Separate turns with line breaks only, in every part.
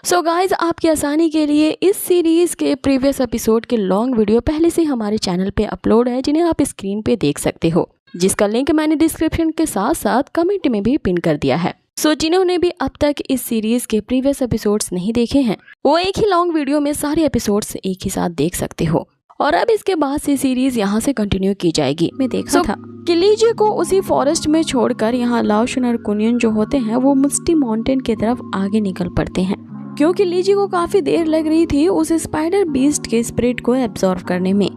So guys, आपकी आसानी के लिए इस सीरीज के प्रीवियस एपिसोड के लॉन्ग वीडियो पहले से हमारे चैनल पे अपलोड है, जिन्हें आप स्क्रीन पे देख सकते हो, जिसका लिंक मैंने डिस्क्रिप्शन के साथ साथ कमेंट में भी पिन कर दिया है। सो जिन्होंने भी अब तक इस सीरीज के प्रीवियस एपिसोड्स नहीं देखे हैं, वो एक ही लॉन्ग वीडियो में सारे एपिसोड्स एक ही साथ देख सकते हो। और अब इसके बाद से सीरीज यहाँ से कंटिन्यू की जाएगी। मैं देखा था कि लीजी को उसी फॉरेस्ट में छोड़कर यहाँ लाओशन और कुनियन जो होते हैं वो मिस्टी माउंटेन की तरफ आगे निकल पड़ते हैं, क्योंकि लीजी को काफी देर लग रही थी उस स्पाइडर बीस्ट के स्पिरिट को एब्जॉर्व करने में।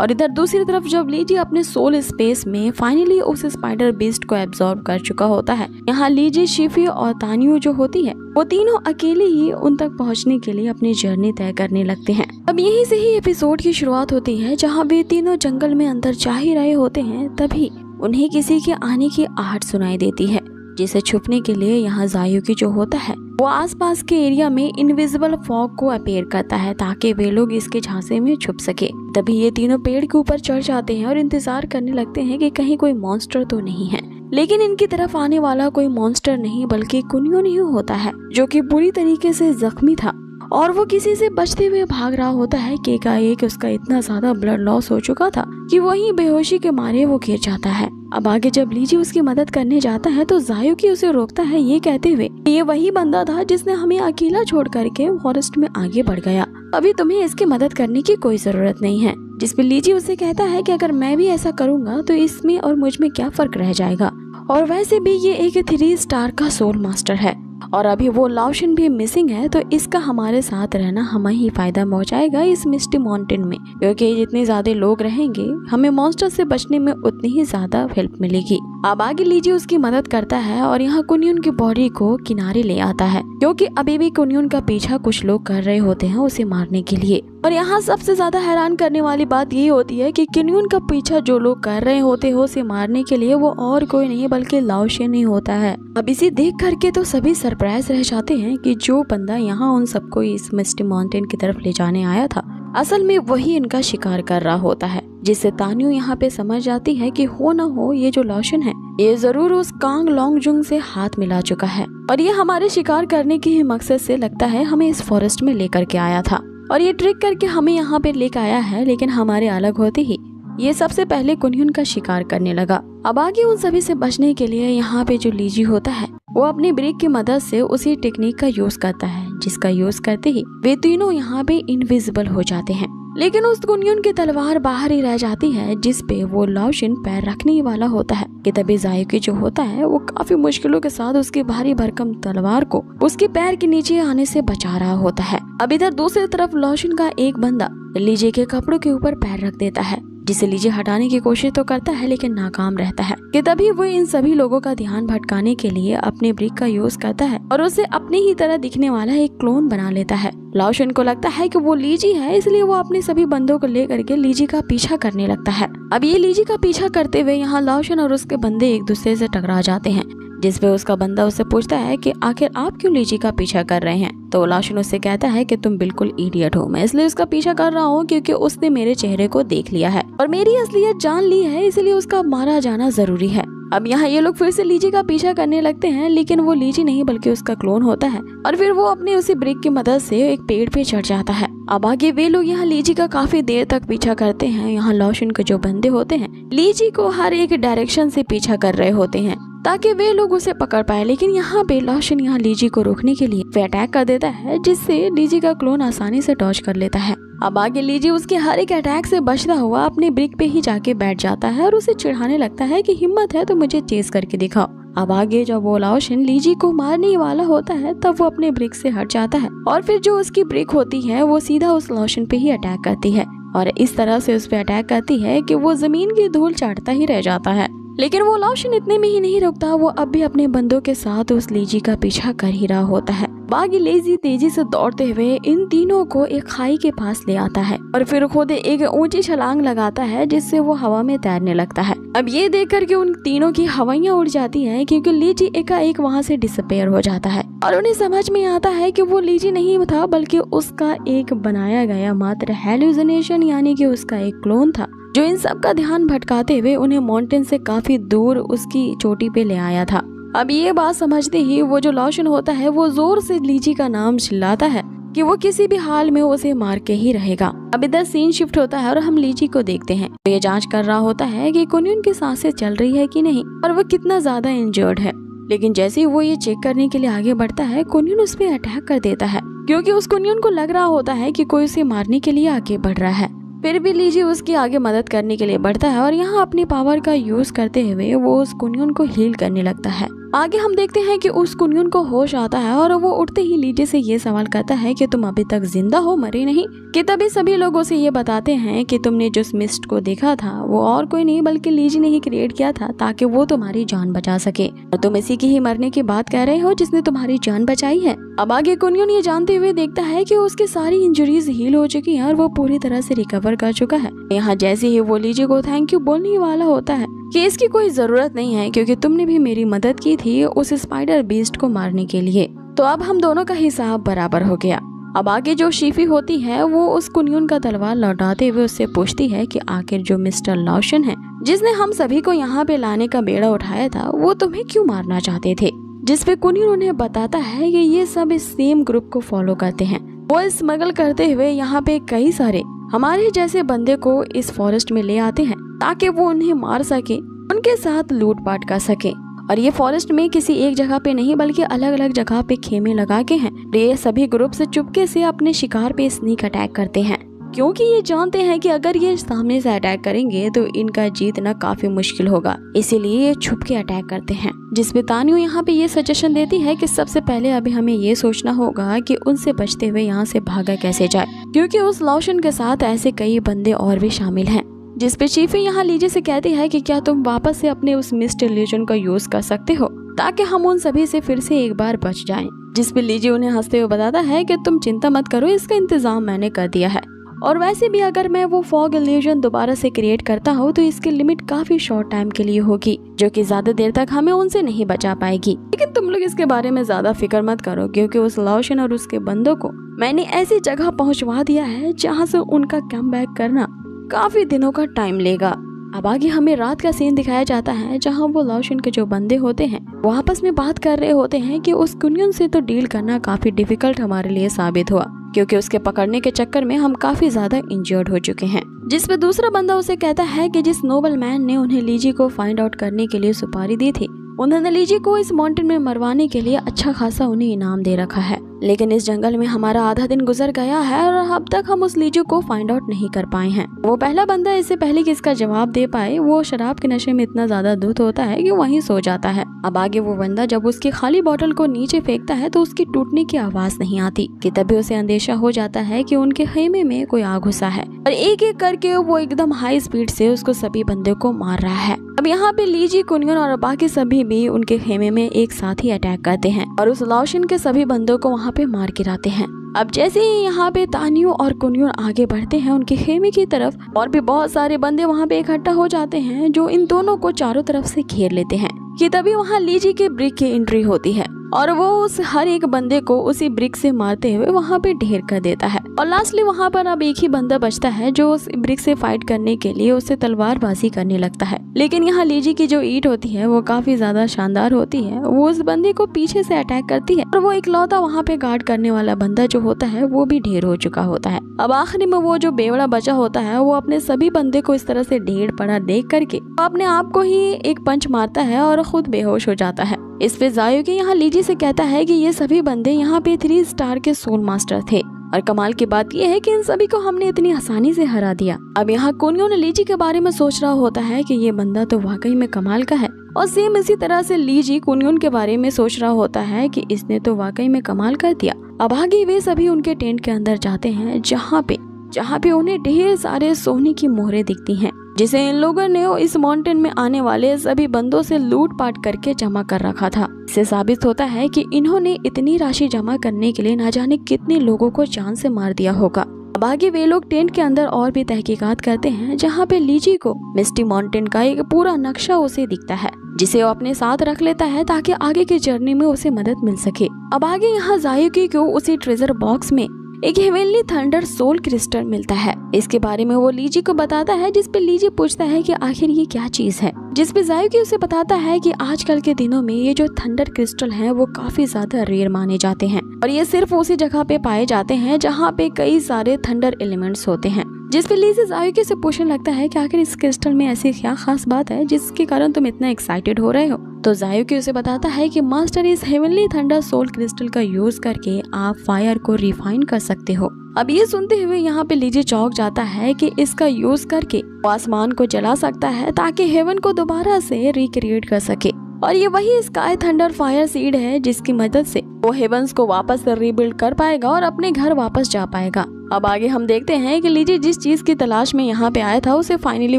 और इधर दूसरी तरफ जब लीजी अपने सोल स्पेस में फाइनली उस स्पाइडर बीस्ट को एब्जॉर्व कर चुका होता है, यहाँ लीजी, शिफी और तानियो जो होती है वो तीनों अकेले ही उन तक पहुँचने के लिए अपनी जर्नी तय करने लगते हैं। अब यहीं से ही एपिसोड की शुरुआत होती है, जहाँ वे तीनों जंगल में अंदर जा ही रहे होते हैं, तभी उन्हें किसी के आने की आहट सुनाई देती है, जिसे छुपने के लिए यहाँ जायुकी जो होता है वो आसपास के एरिया में इनविजिबल फॉग को अपीयर करता है ताकि वे लोग इसके झांसे में छुप सके। तभी ये तीनों पेड़ के ऊपर चढ़ जाते हैं और इंतजार करने लगते हैं कि कहीं कोई मॉन्स्टर तो नहीं है। लेकिन इनकी तरफ आने वाला कोई मॉन्स्टर नहीं बल्कि कुनियन ही होता है, जो कि बुरी तरीके से जख्मी था और वो किसी से बचते हुए भाग रहा होता है कि एकाएक उसका इतना ज्यादा ब्लड लॉस हो चुका था कि वहीं बेहोशी के मारे वो गिर जाता है। अब आगे जब लीजी उसकी मदद करने जाता है तो जायुकी उसे रोकता है, ये कहते हुए ये वही बंदा था जिसने हमें अकेला छोड़ करके फॉरेस्ट में आगे बढ़ गया। अभी तुम्हें इसकी मदद करने की कोई जरूरत नहीं है। जिस पे लीजी उसे कहता है कि अगर मैं भी ऐसा करूँगा तो इसमें और मुझ में क्या फर्क रह जाएगा, और वैसे भी ये एक 3 स्टार का सोल मास्टर है और अभी वो लाओशन भी मिसिंग है, तो इसका हमारे साथ रहना हमें ही फायदा पहुंचाएगा इस मिस्टी माउंटेन में, क्योंकि जितने ज्यादा लोग रहेंगे हमें मॉन्स्टर से बचने में उतनी ही ज्यादा हेल्प मिलेगी। अब आगे लीजिए उसकी मदद करता है और यहाँ कुनियन की बॉडी को किनारे ले आता है, क्योंकि अभी भी कुनियन का पीछा कुछ लोग कर रहे होते हैं उसे मारने के लिए। और यहाँ सबसे ज्यादा हैरान करने वाली बात ये होती है कि कुनियन का पीछा जो लोग कर रहे होते हैं उसे मारने के लिए वो और कोई नहीं बल्कि लाओशन ही होता है। अब इसे देख करके तो सभी सरप्राइज रह जाते हैं कि जो बंदा यहाँ उन सबको इस मिस्टी माउंटेन की तरफ ले जाने आया था, असल में वही इनका शिकार कर रहा होता है, जिससे तानियो यहाँ पे समझ जाती है कि हो न हो ये जो लाओशन है ये जरूर उस कांग लोंगजुंग से हाथ मिला चुका है और ये हमारे शिकार करने के ही मकसद से लगता है हमें इस फॉरेस्ट में लेकर के आया था और ये ट्रिक करके हमें यहाँ पे लेकर आया है। लेकिन हमारे अलग होते ही ये सबसे पहले कुनियन का शिकार करने लगा। अब आगे उन सभी से बचने के लिए यहाँ पे जो लीजी होता है वो अपनी ब्रेक की मदद से उसी टेक्निक का यूज करता है, जिसका यूज करते ही वे तीनों यहाँ पे इनविजिबल हो जाते हैं। लेकिन उस कुनियन की तलवार बाहर ही रह जाती है, जिस पे वो लाओशन पैर रखने ही वाला होता है कि तभी जायुकी जो होता है वो काफी मुश्किलों के साथ उसकी भारी भरकम तलवार को उसके पैर के नीचे आने से बचा रहा होता है। अब इधर दूसरी तरफ लाओशन का एक बंदा लीजी के कपड़ों के ऊपर पैर रख देता है, जिसे लीजी हटाने की कोशिश तो करता है लेकिन नाकाम रहता है कि तभी वो इन सभी लोगों का ध्यान भटकाने के लिए अपने ब्रिक का यूज करता है और उसे अपने ही तरह दिखने वाला एक क्लोन बना लेता है। लाओशन को लगता है कि वो लीजी है, इसलिए वो अपने सभी बंदों को लेकर के लीजी का पीछा करने लगता है। अब ये लीजी का पीछा करते हुए यहाँ लाओशन और उसके बंदे एक दूसरे से टकरा जाते हैं, जिस पे उसका बंदा उससे पूछता है कि आखिर आप क्यों लीजी का पीछा कर रहे हैं। तो लाओशन उससे कहता है कि तुम बिल्कुल इडियट हो, मैं इसलिए उसका पीछा कर रहा हूँ क्योंकि उसने मेरे चेहरे को देख लिया है और मेरी असलियत जान ली है, इसलिए उसका मारा जाना जरूरी है। अब यहाँ ये लोग फिर से लीजी का पीछा करने लगते हैं, लेकिन वो लीजी नहीं बल्कि उसका क्लोन होता है और फिर वो अपने उसी ब्रेक की मदद से एक पेड़ पे चढ़ जाता है। अब आगे वे लोग यहाँ लीजी का काफी देर तक पीछा करते हैं। यहाँ लाओशन के जो बंदे होते हैं लीजी को हर एक डायरेक्शन से पीछा कर रहे होते हैं ताकि वे लोग उसे पकड़ पाए, लेकिन यहाँ पे लाओशन यहाँ लीजी को रोकने के लिए वे अटैक कर देता है, जिससे लीजी का क्लोन आसानी से डॉज कर लेता है। अब आगे लीजी उसके हर एक अटैक से बचता हुआ अपने ब्रिक पे ही जाके बैठ जाता है और उसे चिढ़ाने लगता है कि हिम्मत है तो मुझे चेस करके दिखाओ। अब आगे जब वो लाओशन लीजी को मारने वाला होता है तब वो अपने ब्रिक से हट जाता है और फिर जो उसकी ब्रिक होती है वो सीधा उस लाओशन पे ही अटैक करती है और इस तरह से उस पे अटैक करती है कि वो जमीन की धूल चाटता ही रह जाता है। लेकिन वो लाओशन इतने में ही नहीं रुकता, वो अब भी अपने बंदों के साथ उस लीजी का पीछा कर ही रहा होता है। बागी लीजी तेजी से दौड़ते हुए इन तीनों को एक खाई के पास ले आता है और फिर खुद एक ऊंची छलांग लगाता है, जिससे वो हवा में तैरने लगता है। अब ये देख कर के उन तीनों की हवाइयाँ उड़ जाती हैं, क्योंकि लीजी एकाएक वहाँ से डिसअपेयर हो जाता है और उन्हें समझ में आता है कि वो लीजी नहीं था बल्कि उसका एक बनाया गया मात्र हेलुसिनेशन, यानी कि उसका एक क्लोन था, जो इन सब का ध्यान भटकाते हुए उन्हें माउंटेन से काफी दूर उसकी चोटी पे ले आया था। अब ये बात समझते ही वो जो लॉशन होता है वो जोर से लीजी का नाम चिल्लाता है कि वो किसी भी हाल में उसे मार के ही रहेगा। अब इधर सीन शिफ्ट होता है और हम लीजी को देखते हैं। तो ये जांच कर रहा होता है कि कुनियन की सांसें चल रही है कि नहीं और वो कितना ज्यादा इंजर्ड है। लेकिन जैसे ही वो ये चेक करने के लिए आगे बढ़ता है, कुनियन उस पे अटैक कर देता है, क्योंकि उस कुनियन को लग रहा होता है कि कोई उसे मारने के लिए आगे बढ़ रहा है। फिर भी लीजी उसकी आगे मदद करने के लिए बढ़ता है और यहाँ अपनी पावर का यूज करते हुए वो उस कुनियन को हील करने लगता है। आगे हम देखते हैं कि उस कुनियन को होश आता है और वो उठते ही लीजी से ये सवाल करता है कि तुम अभी तक जिंदा हो, मरे नहीं। कि तभी सभी लोग उसे ये बताते हैं कि तुमने जिस मिस्ट को देखा था वो और कोई नहीं बल्कि लीजी ने ही क्रिएट किया था ताकि वो तुम्हारी जान बचा सके, और तुम इसी की ही मरने की बात कह रहे हो जिसने तुम्हारी जान बचाई है। अब आगे कुनियन ये जानते हुए देखता है कि उसकी सारी इंजरीज हील हो चुकी है और वो पूरी तरह से रिकवर कर चुका है। यहाँ जैसे ही वो लीजी को थैंक यू बोलने वाला होता है कि इसकी कोई जरूरत नहीं है क्योंकि तुमने भी मेरी मदद की थी उस स्पाइडर बीस्ट को मारने के लिए। तो अब हम दोनों का हिसाब बराबर हो गया। अब आगे जो शीफी होती है वो उस कुनियन का तलवार लौटाते हुए उससे पूछती है कि आखिर जो मिस्टर लॉशन है जिसने हम सभी को यहाँ पे लाने का बेड़ा उठाया था वो तुम्हें क्यों मारना चाहते थे। जिस पे कुनियन उन्हें बताता है कि ये सब इस सेम ग्रुप को फॉलो करते हैं। वो स्मगल करते हुए यहाँ पे कई सारे हमारे जैसे बंदे को इस फॉरेस्ट में ले आते हैं ताकि वो उन्हें मार सके, उनके साथ लूटपाट कर सके। और ये फॉरेस्ट में किसी एक जगह पे नहीं बल्कि अलग अलग जगह पे खेमे लगा के हैं। ये सभी ग्रुप से चुपके से अपने शिकार पे स्नीक अटैक करते हैं, क्योंकि ये जानते हैं कि अगर ये सामने से अटैक करेंगे तो इनका जीतना काफी मुश्किल होगा, इसीलिए ये छुप के अटैक करते हैं। जिसपे तानियो यहाँ पे ये सजेशन देती है कि सबसे पहले अभी हमें ये सोचना होगा कि उनसे बचते हुए यहाँ से भागा कैसे जाए, क्योंकि उस लॉशन के साथ ऐसे कई बंदे और भी शामिल हैं। जिस पे चीफी यहाँ लीजी से कहती है कि क्या तुम वापस से अपने उस मिस्ट इल्यूजन का यूज कर सकते हो ताकि हम उन सभी से फिर से एक बार बच जाएं। जिस पे लीजी उन्हें हंसते हुए बताता है कि तुम चिंता मत करो, इसका इंतजाम मैंने कर दिया है, और वैसे भी अगर मैं वो फॉग इल्यूजन दोबारा से क्रिएट करता हूँ तो इसकी लिमिट काफी शॉर्ट टाइम के लिए होगी, जो कि ज्यादा देर तक हमें उनसे नहीं बचा पाएगी। लेकिन तुम लोग इसके बारे में ज्यादा फिक्र मत करो, क्योंकि उस लॉशन और उसके बंदों को मैंने ऐसी जगह पहुँचवा दिया है जहाँ से उनका कम बैक करना काफी दिनों का टाइम लेगा। अब आगे हमें रात का सीन दिखाया जाता है जहां वो लॉशन के जो बंदे होते हैं वो आपस में बात कर रहे होते हैं कि उस कुनियन से तो डील करना काफी डिफिकल्ट हमारे लिए साबित हुआ, क्योंकि उसके पकड़ने के चक्कर में हम काफी ज्यादा इंजर्ड हो चुके हैं। जिस पे दूसरा बंदा उसे कहता है कि जिस नोबल मैन ने उन्हें लीजी को फाइंड आउट करने के लिए सुपारी दी थी उन्होंने लीजी को इस माउंटेन में मरवाने के लिए अच्छा खासा उन्हें इनाम दे रखा है, लेकिन इस जंगल में हमारा आधा दिन गुजर गया है और अब तक हम उस लीजी को फाइंड आउट नहीं कर पाए हैं। वो पहला बंदा इससे पहले कि इसका जवाब दे पाए वो शराब के नशे में इतना ज्यादा धुत होता है कि वहीं सो जाता है। अब आगे वो बंदा जब उसकी खाली बोतल को नीचे फेंकता है तो उसकी टूटने की आवाज नहीं आती, कि तभी उसे अंदेशा हो जाता है कि उनके खेमे में कोई आग घुसा है और एक एक करके वो एकदम हाई स्पीड से उसको सभी बंदे को मार रहा है। अब यहाँ पे लीजी, कुनियन और बाकी सभी भी उनके खेमे में एक साथ ही अटैक करते हैं और उस लॉशन के सभी बंदों को वहाँ पे मार गिराते हैं। अब जैसे ही यहाँ पे तानियो और कुनियन आगे बढ़ते हैं उनके खेमे की तरफ, और भी बहुत सारे बंदे वहाँ पे इकट्ठा हो जाते हैं जो इन दोनों को चारों तरफ से घेर लेते हैं। कि तभी वहाँ लीजी के ब्रिक की एंट्री होती है और वो उस हर एक बंदे को उसी ब्रिक से मारते हुए वहाँ पे ढेर कर देता है। और लास्टली वहाँ पर अब एक ही बंदा बचता है जो उस ब्रिक से फाइट करने के लिए उससे तलवारबाजी करने लगता है। लेकिन यहाँ लीजी की जो ईंट होती है वो काफी ज्यादा शानदार होती है, वो उस बंदे को पीछे से अटैक करती है और वो इकलौता वहाँ पे गार्ड करने वाला बंदा जो होता है वो भी ढेर हो चुका होता है। अब आखिरी में वो जो बेवड़ा बचा होता है वो अपने सभी बंदे को इस तरह से ढेर पड़ा देख करके अपने आप को ही एक पंच मारता है और खुद बेहोश हो जाता है। इस पे जायोकी यहाँ लीजी से कहता है कि ये सभी बंदे यहाँ पे 3 स्टार के सोल मास्टर थे और कमाल की बात यह है कि इन सभी को हमने इतनी आसानी से हरा दिया। अब यहाँ कुनियन लीजी के बारे में सोच रहा होता है कि ये बंदा तो वाकई में कमाल का है, और सेम इसी तरह से लीजी कुनियन के बारे में सोच रहा होता है कि इसने तो वाकई में कमाल कर दिया। अब आगे वे सभी उनके टेंट के अंदर जाते हैं जहाँ पे उन्हें ढेर सारे सोने की मोहरें दिखती हैं, जिसे इन लोगों ने इस माउंटेन में आने वाले सभी बंदों से लूटपाट करके जमा कर रखा था। इससे साबित होता है कि इन्होंने इतनी राशि जमा करने के लिए ना जाने कितने लोगों को जान से मार दिया होगा। अब आगे वे लोग टेंट के अंदर और भी तहकीकात करते हैं जहाँ पे लीजी को मिस्टी माउंटेन का एक पूरा नक्शा उसे दिखता है, जिसे वो अपने साथ रख लेता है ताकि आगे की जर्नी में उसे मदद मिल सके। अब आगे यहाँ जायोकी को उसी ट्रेजर बॉक्स में एक हेवनली थंडर सोल क्रिस्टल मिलता है। इसके बारे में वो लीजी को बताता है, जिसपे लीजी पूछता है कि आखिर ये क्या चीज है, जिसपे जायुकी उसे बताता है कि आजकल के दिनों में ये जो थंडर क्रिस्टल हैं वो काफी ज्यादा रेयर माने जाते हैं और ये सिर्फ उसी जगह पे पाए जाते हैं जहाँ पे कई सारे थंडर एलिमेंट्स होते हैं। जिसपे लीजी जायुकी से पूछने लगता है कि आखिर इस क्रिस्टल में ऐसी क्या खास बात है जिसके कारण तुम इतना एक्साइटेड हो रहे हो। तो जायुकी उसे बताता है कि मास्टर, इस हेवनली थंडर सोल क्रिस्टल का यूज करके आप फायर को रिफाइन कर सकते हो। अब ये सुनते हुए यहाँ पे लीजी चौंक जाता है कि इसका यूज करके वो आसमान को जला सकता है ताकि हेवन को दोबारा से रिक्रिएट कर सके। और ये वही स्काई थंडर फायर सीड है जिसकी मदद से वो हेवंस को वापस से रीबिल्ड कर पाएगा और अपने घर वापस जा पाएगा। अब आगे हम देखते हैं कि लीजी जिस चीज की तलाश में यहाँ पे आया था उसे फाइनली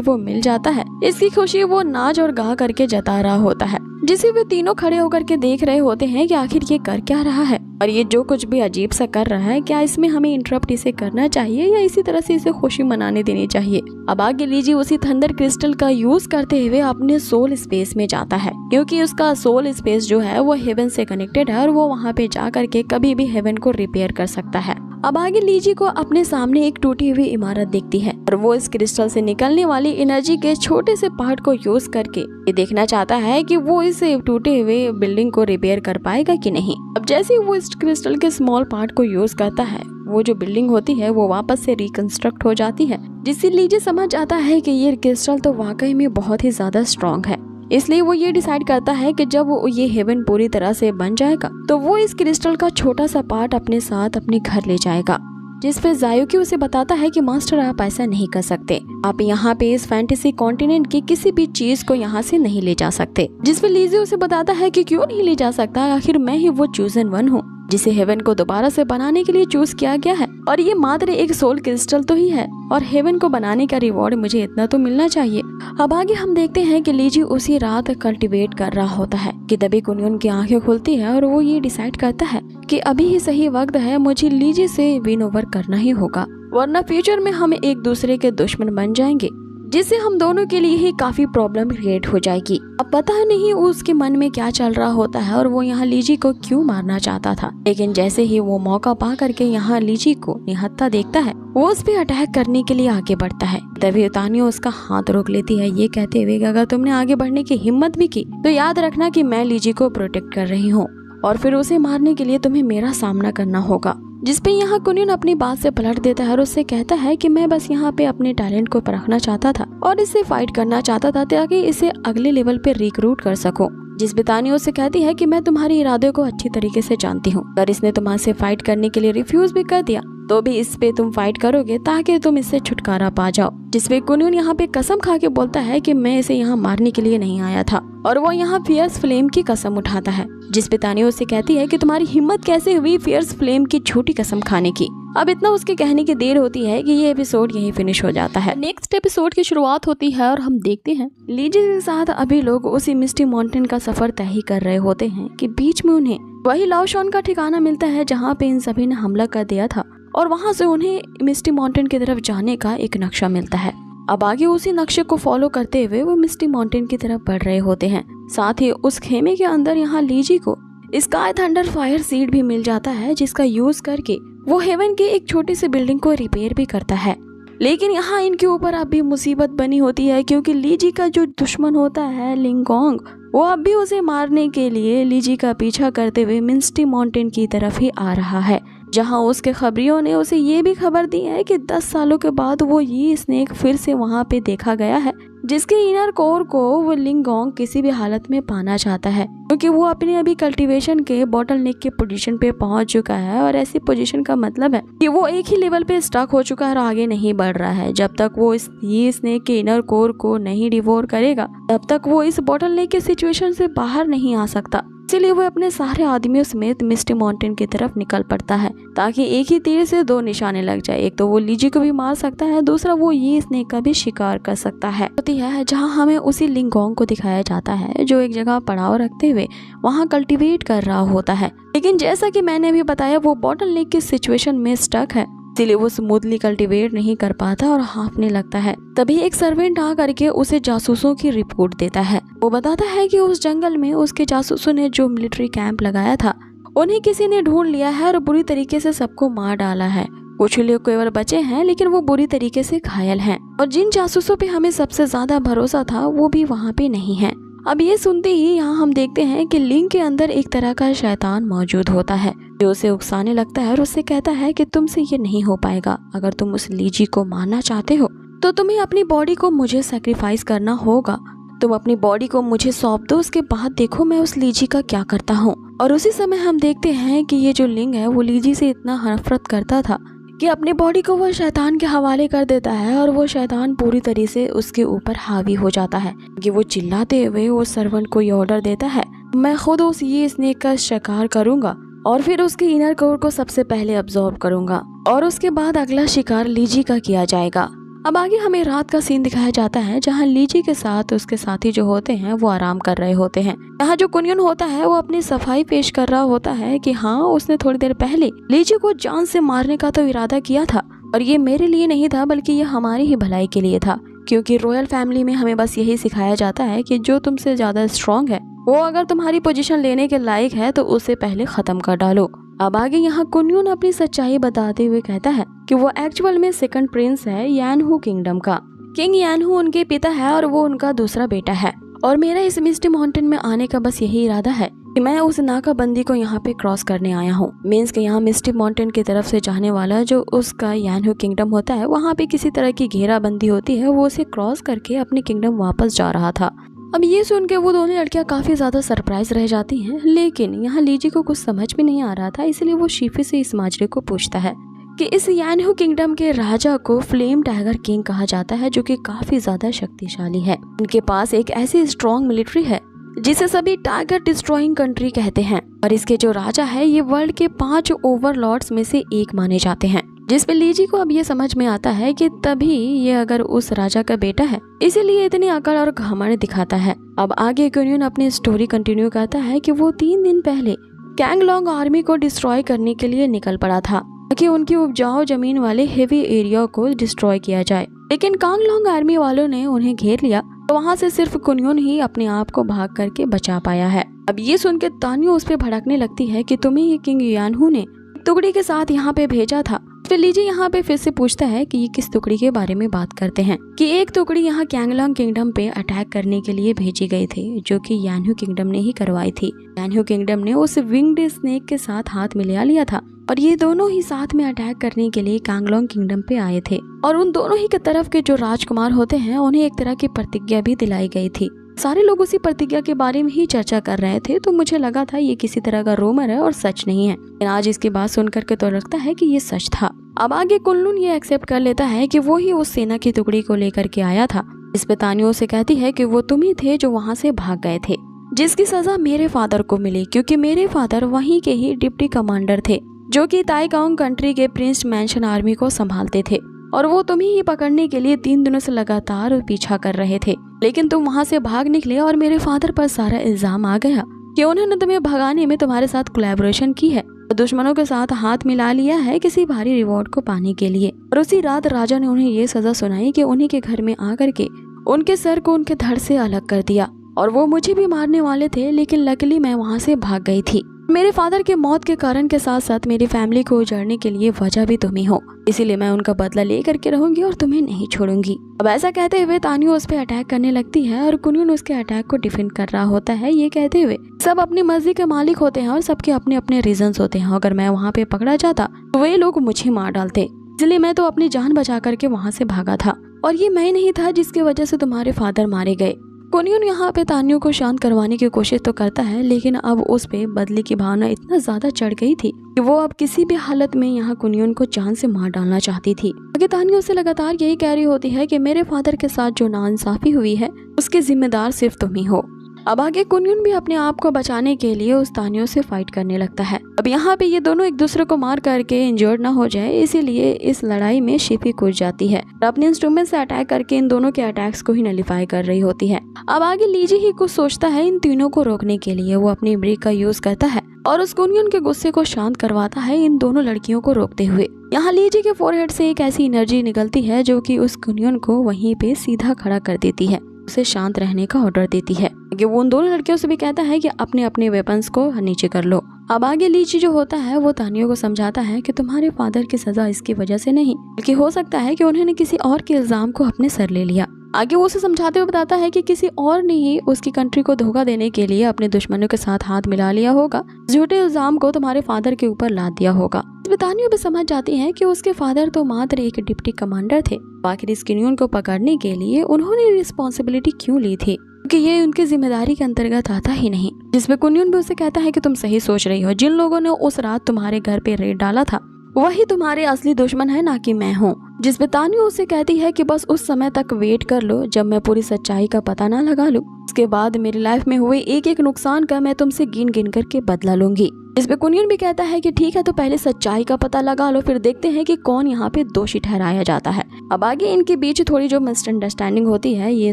वो मिल जाता है। इसकी खुशी वो नाच और गा करके जता रहा होता है, जिसे वे तीनों खड़े होकर के देख रहे होते हैं कि आखिर ये कर क्या रहा है और ये जो कुछ भी अजीब सा कर रहा है, क्या इसमें हमें इंटरप्ट इसे करना चाहिए या इसी तरह से इसे खुशी मनाने देनी चाहिए। अब आगे लीजी उसी थंडर क्रिस्टल का यूज करते हुए अपने सोल स्पेस में जाता है, क्योंकि उसका सोल स्पेस जो है वो हेवन से कनेक्टेड है और वो वहाँ पे जा करके कभी भी हेवन को रिपेयर कर सकता है। अब आगे लीजी को अपने सामने एक टूटी हुई इमारत दिखती है और वो इस क्रिस्टल से निकलने वाली एनर्जी के छोटे से पार्ट को यूज करके ये देखना चाहता है कि वो इस टूटे हुए बिल्डिंग को रिपेयर कर पाएगा कि नहीं। अब जैसे वो इस क्रिस्टल के स्मॉल पार्ट को यूज करता है, वो जो बिल्डिंग होती है वो वापस से रिकंस्ट्रक्ट हो जाती है, जिससे लीजी समझ जाता है कि ये क्रिस्टल तो वाकई में बहुत ही ज्यादा स्ट्रॉन्ग है। इसलिए वो ये डिसाइड करता है कि जब वो ये हेवन पूरी तरह से बन जाएगा तो वो इस क्रिस्टल का छोटा सा पार्ट अपने साथ अपने घर ले जाएगा। जिसपे जायुकी उसे बताता है कि मास्टर, आप ऐसा नहीं कर सकते, आप यहाँ पे इस फैंटेसी कॉन्टिनेंट की किसी भी चीज को यहाँ से नहीं ले जा सकते। जिसपे लीजी उसे बताता है कि क्यों नहीं ले जा सकता, आखिर मैं ही वो चूजन वन हूँ जिसे हेवन को दोबारा से बनाने के लिए चूज किया गया है और ये मात्र एक सोल क्रिस्टल तो ही है और हेवन को बनाने का रिवॉर्ड मुझे इतना तो मिलना चाहिए। अब आगे हम देखते हैं कि लीजी उसी रात कल्टीवेट कर रहा होता है कि तभी कुनियन की आंखें खुलती है और वो ये डिसाइड करता है कि अभी ही सही वक्त है, मुझे लीजी से विन ओवर करना ही होगा, वरना फ्यूचर में हम एक दूसरे के दुश्मन बन जाएंगे, जिससे हम दोनों के लिए ही काफी प्रॉब्लम क्रिएट हो जाएगी। अब पता नहीं उसके मन में क्या चल रहा होता है और वो यहाँ लीजी को क्यों मारना चाहता था, लेकिन जैसे ही वो मौका पा करके यहाँ लीजी को निहत्था देखता है, वो उस पे अटैक करने के लिए आगे बढ़ता है। तभी तानियो उसका हाथ रोक लेती है, ये कहते हुए अगर तुमने आगे बढ़ने की हिम्मत भी की तो याद रखना कि मैं लीजी को प्रोटेक्ट कर रही हूँ और फिर उसे मारने के लिए तुम्हें मेरा सामना करना होगा। जिसपे यहाँ कुनियन अपनी बात से पलट देता है और उससे कहता है कि मैं बस यहाँ पे अपने टैलेंट को परखना चाहता था और इससे फाइट करना चाहता था ताकि इसे अगले लेवल पे रिक्रूट कर सकूं। जिस तानियो उससे कहती है कि मैं तुम्हारे इरादों को अच्छी तरीके से जानती हूँ, अगर इसने तुम्हारे फाइट करने के लिए रिफ्यूज भी कर दिया तो भी इस पे तुम फाइट करोगे ताकि तुम इससे छुटकारा पा जाओ। जिसपे कुनियन यहाँ पे कसम खा के बोलता है कि मैं इसे यहाँ मारने के लिए नहीं आया था और वो यहाँ फियर्स फ्लेम की कसम उठाता है। जिसपे तानियो उससे कहती है कि तुम्हारी हिम्मत कैसे हुई फियर्स फ्लेम की झूठी कसम खाने की। अब इतना उसके कहने की देर होती है कि ये एपिसोड यहीं फिनिश हो जाता है। नेक्स्ट एपिसोड की शुरुआत होती है और हम देखते हैं लीजी के साथ अभी लोग उसी मिस्टी माउंटेन का सफर तय ही कर रहे होते हैं कि बीच में उन्हें वही लाओशॉन का ठिकाना मिलता है जहाँ पे इन सभी ने हमला कर दिया था और वहाँ से उन्हें मिस्टी माउंटेन की तरफ जाने का एक नक्शा मिलता है। अब आगे उसी नक्शे को फॉलो करते हुए वो मिस्टी माउंटेन की तरफ बढ़ रहे होते हैं। साथ ही उस खेमे के अंदर यहाँ लीजी को स्काई थंडर फायर सीड भी मिल जाता है, जिसका यूज करके वो हेवन की एक छोटी सी बिल्डिंग को रिपेयर भी करता है। लेकिन यहाँ इनके ऊपर अब भी मुसीबत बनी होती है, क्योंकि लीजी का जो दुश्मन होता है लिंगोंग, वो अब भी उसे मारने के लिए लीजी का पीछा करते हुए मिस्टी माउंटेन की तरफ ही आ रहा है, जहां उसके खबरियों ने उसे ये भी खबर दी है कि 10 सालों के बाद वो ये स्नेक फिर से वहां पे देखा गया है, जिसके इनर कोर को वो लिंगोंग किसी भी हालत में पाना चाहता है, क्योंकि वो अपने अभी कल्टीवेशन के बॉटल नेक के पोजीशन पे पहुंच चुका है। और ऐसी पोजीशन का मतलब है कि वो एक ही लेवल पे स्टक हो चुका है और आगे नहीं बढ़ रहा है। जब तक वो ये स्नेक के इनर कोर को नहीं डिवोर करेगा तब तक वो इस बॉटल नेक के सिचुएशन से बाहर नहीं आ सकता। इसलिए वो अपने सारे आदमियों समेत मिस्टी माउंटेन की तरफ निकल पड़ता है, ताकि एक ही तीर से 2 निशाने लग जाए। एक तो वो लीजी को भी मार सकता है, दूसरा वो ये स्नेक का भी शिकार कर सकता है। होती है जहाँ हमें उसी लिंगोंग को दिखाया जाता है जो एक जगह पड़ाव रखते हुए वहाँ कल्टीवेट कर रहा होता है। लेकिन जैसा कि मैंने अभी बताया, वो बॉटल नेक की सिचुएशन में स्टक है, इसलिए वो स्मूथली कल्टीवेट नहीं कर पाता और हाँफने लगता है। तभी एक सर्वेंट आ करके उसे जासूसों की रिपोर्ट देता है। वो बताता है कि उस जंगल में उसके जासूसों ने जो मिलिट्री कैंप लगाया था उन्हें किसी ने ढूंढ लिया है और बुरी तरीके से सबको मार डाला है। कुछ लोग केवल बचे हैं, लेकिन वो बुरी तरीके से घायल हैं। और जिन जासूसों पे हमें सबसे ज्यादा भरोसा था वो भी वहाँ पे नहीं है। अब ये सुनते ही यहाँ हम देखते हैं कि लिंग के अंदर एक तरह का शैतान मौजूद होता है जो उसे उकसाने लगता है और उससे कहता है कि तुमसे ये नहीं हो पाएगा। अगर तुम उस लीजी को मारना चाहते हो तो तुम्हें अपनी बॉडी को मुझे सैक्रिफाइस करना होगा। तुम अपनी बॉडी को मुझे सौंप दो, उसके बाद देखो मैं उस लीजी का क्या करता हूँ। और उसी समय हम देखते हैं कि ये जो लिंग है वो लीजी से इतना नफरत करता था कि अपनी बॉडी को वो शैतान के हवाले कर देता है और वो शैतान पूरी तरह से उसके ऊपर हावी हो जाता है कि वो चिल्लाते हुए उस सर्वेंट को ये ऑर्डर देता है, मैं खुद उस ये स्नेक का शिकार करूंगा और फिर उसके इनर कोर को सबसे पहले अब्सॉर्ब करूंगा और उसके बाद अगला शिकार लीजी का किया जाएगा। अब आगे हमें रात का सीन दिखाया जाता है जहाँ लीजी के साथ उसके साथी जो होते हैं वो आराम कर रहे होते हैं। यहाँ जो कुनियन होता है वो अपनी सफाई पेश कर रहा होता है कि हाँ, उसने थोड़ी देर पहले लीजी को जान से मारने का तो इरादा किया था और ये मेरे लिए नहीं था बल्कि ये हमारी ही भलाई के लिए था, क्योंकि रॉयल फैमिली में हमें बस यही सिखाया जाता है कि जो तुमसे ज्यादा स्ट्रॉन्ग है वो अगर तुम्हारी पोजीशन लेने के लायक है तो उसे पहले खत्म कर डालो। अब आगे यहाँ कुनियन अपनी सच्चाई बताते हुए कहता है कि वो एक्चुअल में सेकंड प्रिंस है यानहू किंगडम का। किंग यानहू उनके पिता है और वो उनका दूसरा बेटा है और मेरा इस मिस्टी माउंटेन में आने का बस यही इरादा है कि मैं उस नाकाबंदी को यहाँ पे क्रॉस करने आया हूँ। मीन्स के यहाँ मिस्टी माउंटेन की तरफ से जाने वाला जो उसका यानहू किंगडम होता है वहाँ पे किसी तरह की घेराबंदी होती है, वो उसे क्रॉस करके अपने किंगडम वापस जा रहा था। अब ये सुन के वो दोनों लड़कियां काफी ज्यादा सरप्राइज रह जाती हैं, लेकिन यहाँ लीजी को कुछ समझ में नहीं आ रहा था, इसलिए वो शीफी से इस माजरे को पूछता है कि इस यानहू किंगडम के राजा को फ्लेम टाइगर किंग कहा जाता है जो कि काफी ज्यादा शक्तिशाली है। उनके पास एक ऐसी स्ट्रॉन्ग मिलिट्री है जिसे सभी टाइगर डिस्ट्रॉइंग कंट्री कहते हैं और इसके जो राजा है ये वर्ल्ड के 5 ओवरलॉर्ड्स में से एक माने जाते हैं। जिस पे लीजी को अब ये समझ में आता है कि तभी ये अगर उस राजा का बेटा है इसीलिए इतनी अकड़ और घमंड दिखाता है। अब आगे कुनियन अपनी स्टोरी कंटिन्यू करता है कि वो 3 दिन पहले कैंगलोंग आर्मी को डिस्ट्रॉय करने के लिए निकल पड़ा था ताकि उनकी उपजाऊ जमीन वाले हेवी एरिया को डिस्ट्रॉय किया जाए, लेकिन कैंगलोंग आर्मी वालों ने उन्हें घेर लिया तो वहाँ से सिर्फ कुनियन ही अपने आप को भाग करके बचा पाया है। अब ये सुन के तानियो उस पर भड़कने लगती है कि तुम्हें ही किंग यानहू ने टुकड़ी के साथ यहाँ पे भेजा था। फिर लीजी यहाँ पे फिर से पूछता है कि ये किस टुकड़ी के बारे में बात करते हैं कि एक टुकड़ी यहाँ कैंगलोंग किंगडम पे अटैक करने के लिए भेजी गई थी जो कि यानहू किंगडम ने ही करवाई थी। यानहू किंगडम ने उस विंग्ड स्नेक के साथ हाथ मिला लिया था और ये दोनों ही साथ में अटैक करने के लिए कैंगलोंग किंगडम पे आए थे और उन दोनों ही की तरफ के जो राजकुमार होते हैं उन्हें एक तरह की प्रतिज्ञा भी दिलाई गई थी। सारे लोग उसी प्रतिज्ञा के बारे में ही चर्चा कर रहे थे तो मुझे लगा था ये किसी तरह का रूमर है और सच नहीं है, लेकिन आज इसकी बात सुनकर के तो लगता है कि ये सच था। अब आगे कुनलुन ये एक्सेप्ट कर लेता है कि वो ही उस सेना की टुकड़ी को लेकर के आया था। इस पे तानियो से कहती है कि वो तुम ही थे जो वहाँ से भाग गए थे, जिसकी सजा मेरे फादर को मिली क्योंकि मेरे फादर वहीं के ही डिप्टी कमांडर थे जो कि ताइकांग कंट्री के प्रिंस मैंशन आर्मी को संभालते थे और वो तुम्हें ही पकड़ने के लिए 3 दिनों से लगातार पीछा कर रहे थे, लेकिन तुम वहाँ से भाग निकले और मेरे फादर पर सारा इल्जाम आ गया कि उन्होंने तुम्हें भगाने में तुम्हारे साथ कोलैबोरेशन की है और दुश्मनों के साथ हाथ मिला लिया है किसी भारी रिवॉर्ड को पाने के लिए। और उसी रात राजा ने उन्हें ये सजा सुनाई कि उन्हीं के घर में आकर के उनके सर को उनके धड़ से अलग कर दिया और वो मुझे भी मारने वाले थे, लेकिन लकीली मैं वहाँ से भाग गई थी। मेरे फादर के मौत के कारण के साथ साथ मेरी फैमिली को उजाड़ने के लिए वजह भी तुम ही हो, इसीलिए मैं उनका बदला लेकर के रहूंगी और तुम्हें नहीं छोड़ूंगी। अब ऐसा कहते हुए तानियो उस पर अटैक करने लगती है और कुनियन उसके अटैक को डिफेंड कर रहा होता है, ये कहते हुए सब अपनी मर्जी के मालिक होते हैं और सबके अपने अपने रीजंस होते हैं। अगर मैं वहाँ पे पकड़ा जाता तो वे लोग मुझे मार डालते, इसलिए मैं तो अपनी जान बचा करके वहाँ से भागा था और ये मैं नहीं था जिसकी वजह से तुम्हारे फादर मारे गए। कुनियन यहाँ पे तानियो को शांत करवाने की कोशिश तो करता है, लेकिन अब उस पे बदले की भावना इतना ज्यादा चढ़ गई थी कि वो अब किसी भी हालत में यहाँ कुनियन को जान से मार डालना चाहती थी। आगे तानियो से लगातार यही कह रही होती है कि मेरे फादर के साथ जो नाइंसाफी हुई है उसके जिम्मेदार सिर्फ तुम ही हो। अब आगे कुनियन भी अपने आप को बचाने के लिए उस तानियो से फाइट करने लगता है। अब यहाँ पे ये दोनों एक दूसरे को मार करके इंजर्ड ना हो जाए, इसीलिए इस लड़ाई में शिफी कूद जाती है और अपने इंस्ट्रूमेंट से अटैक करके इन दोनों के अटैक्स को ही नलिफाई कर रही होती है। अब आगे लीजी ही कुछ सोचता है इन तीनों को रोकने के लिए। वो अपनी ब्रेक का यूज करता है और उस कुनियन के गुस्से को शांत करवाता है इन दोनों लड़कियों को रोकते हुए। यहाँ लीजी के फोरहेड से एक ऐसी एनर्जी निकलती है जो कि उस कुनियन को वहीं पे सीधा खड़ा कर देती है, उसे शांत रहने का ऑर्डर देती है कि वो उन दोनों लड़कियों से भी कहता है कि अपने अपने वेपन्स को नीचे कर लो। अब आगे लीची जो होता है वो तानियो को समझाता है कि तुम्हारे फादर की सजा इसकी वजह से नहीं, बल्कि हो सकता है कि उन्होंने किसी और के इल्जाम को अपने सर ले लिया। आगे वो उसे समझाते हुए बताता है कि किसी और ने ही उसकी कंट्री को धोखा देने के लिए अपने दुश्मनों के साथ हाथ मिला लिया होगा, झूठे इल्जाम को तुम्हारे फादर के ऊपर लाद दिया होगा। तानियो भी समझ जाती है कि उसके फादर तो मात्र एक डिप्टी कमांडर थे, बाकी इस क्यूनियन को पकड़ने के लिए उन्होंने रिस्पॉन्सिबिलिटी क्यों ली थी, क्योंकि ये उनकी जिम्मेदारी के अंतर्गत आता ही नहीं। जिसमें कुनियन भी उसे कहता है कि तुम सही सोच रही हो, जिन लोगों ने उस रात तुम्हारे घर पे रेड डाला था वही तुम्हारे असली दुश्मन है, ना कि मैं हूँ। जिसपे तानियो उसे कहती है कि बस उस समय तक वेट कर लो जब मैं पूरी सच्चाई का पता ना लगा लूं, उसके बाद मेरी लाइफ में हुए एक एक नुकसान का मैं तुमसे गिन गिन करके बदला लूंगी। जिसपे कुनियन भी कहता है कि ठीक है, तो पहले सच्चाई का पता लगा लो, फिर देखते हैं कि कौन यहाँ पे दोषी ठहराया जाता है। अब आगे इनके बीच थोड़ी जो मिसअंडरस्टैंडिंग होती है ये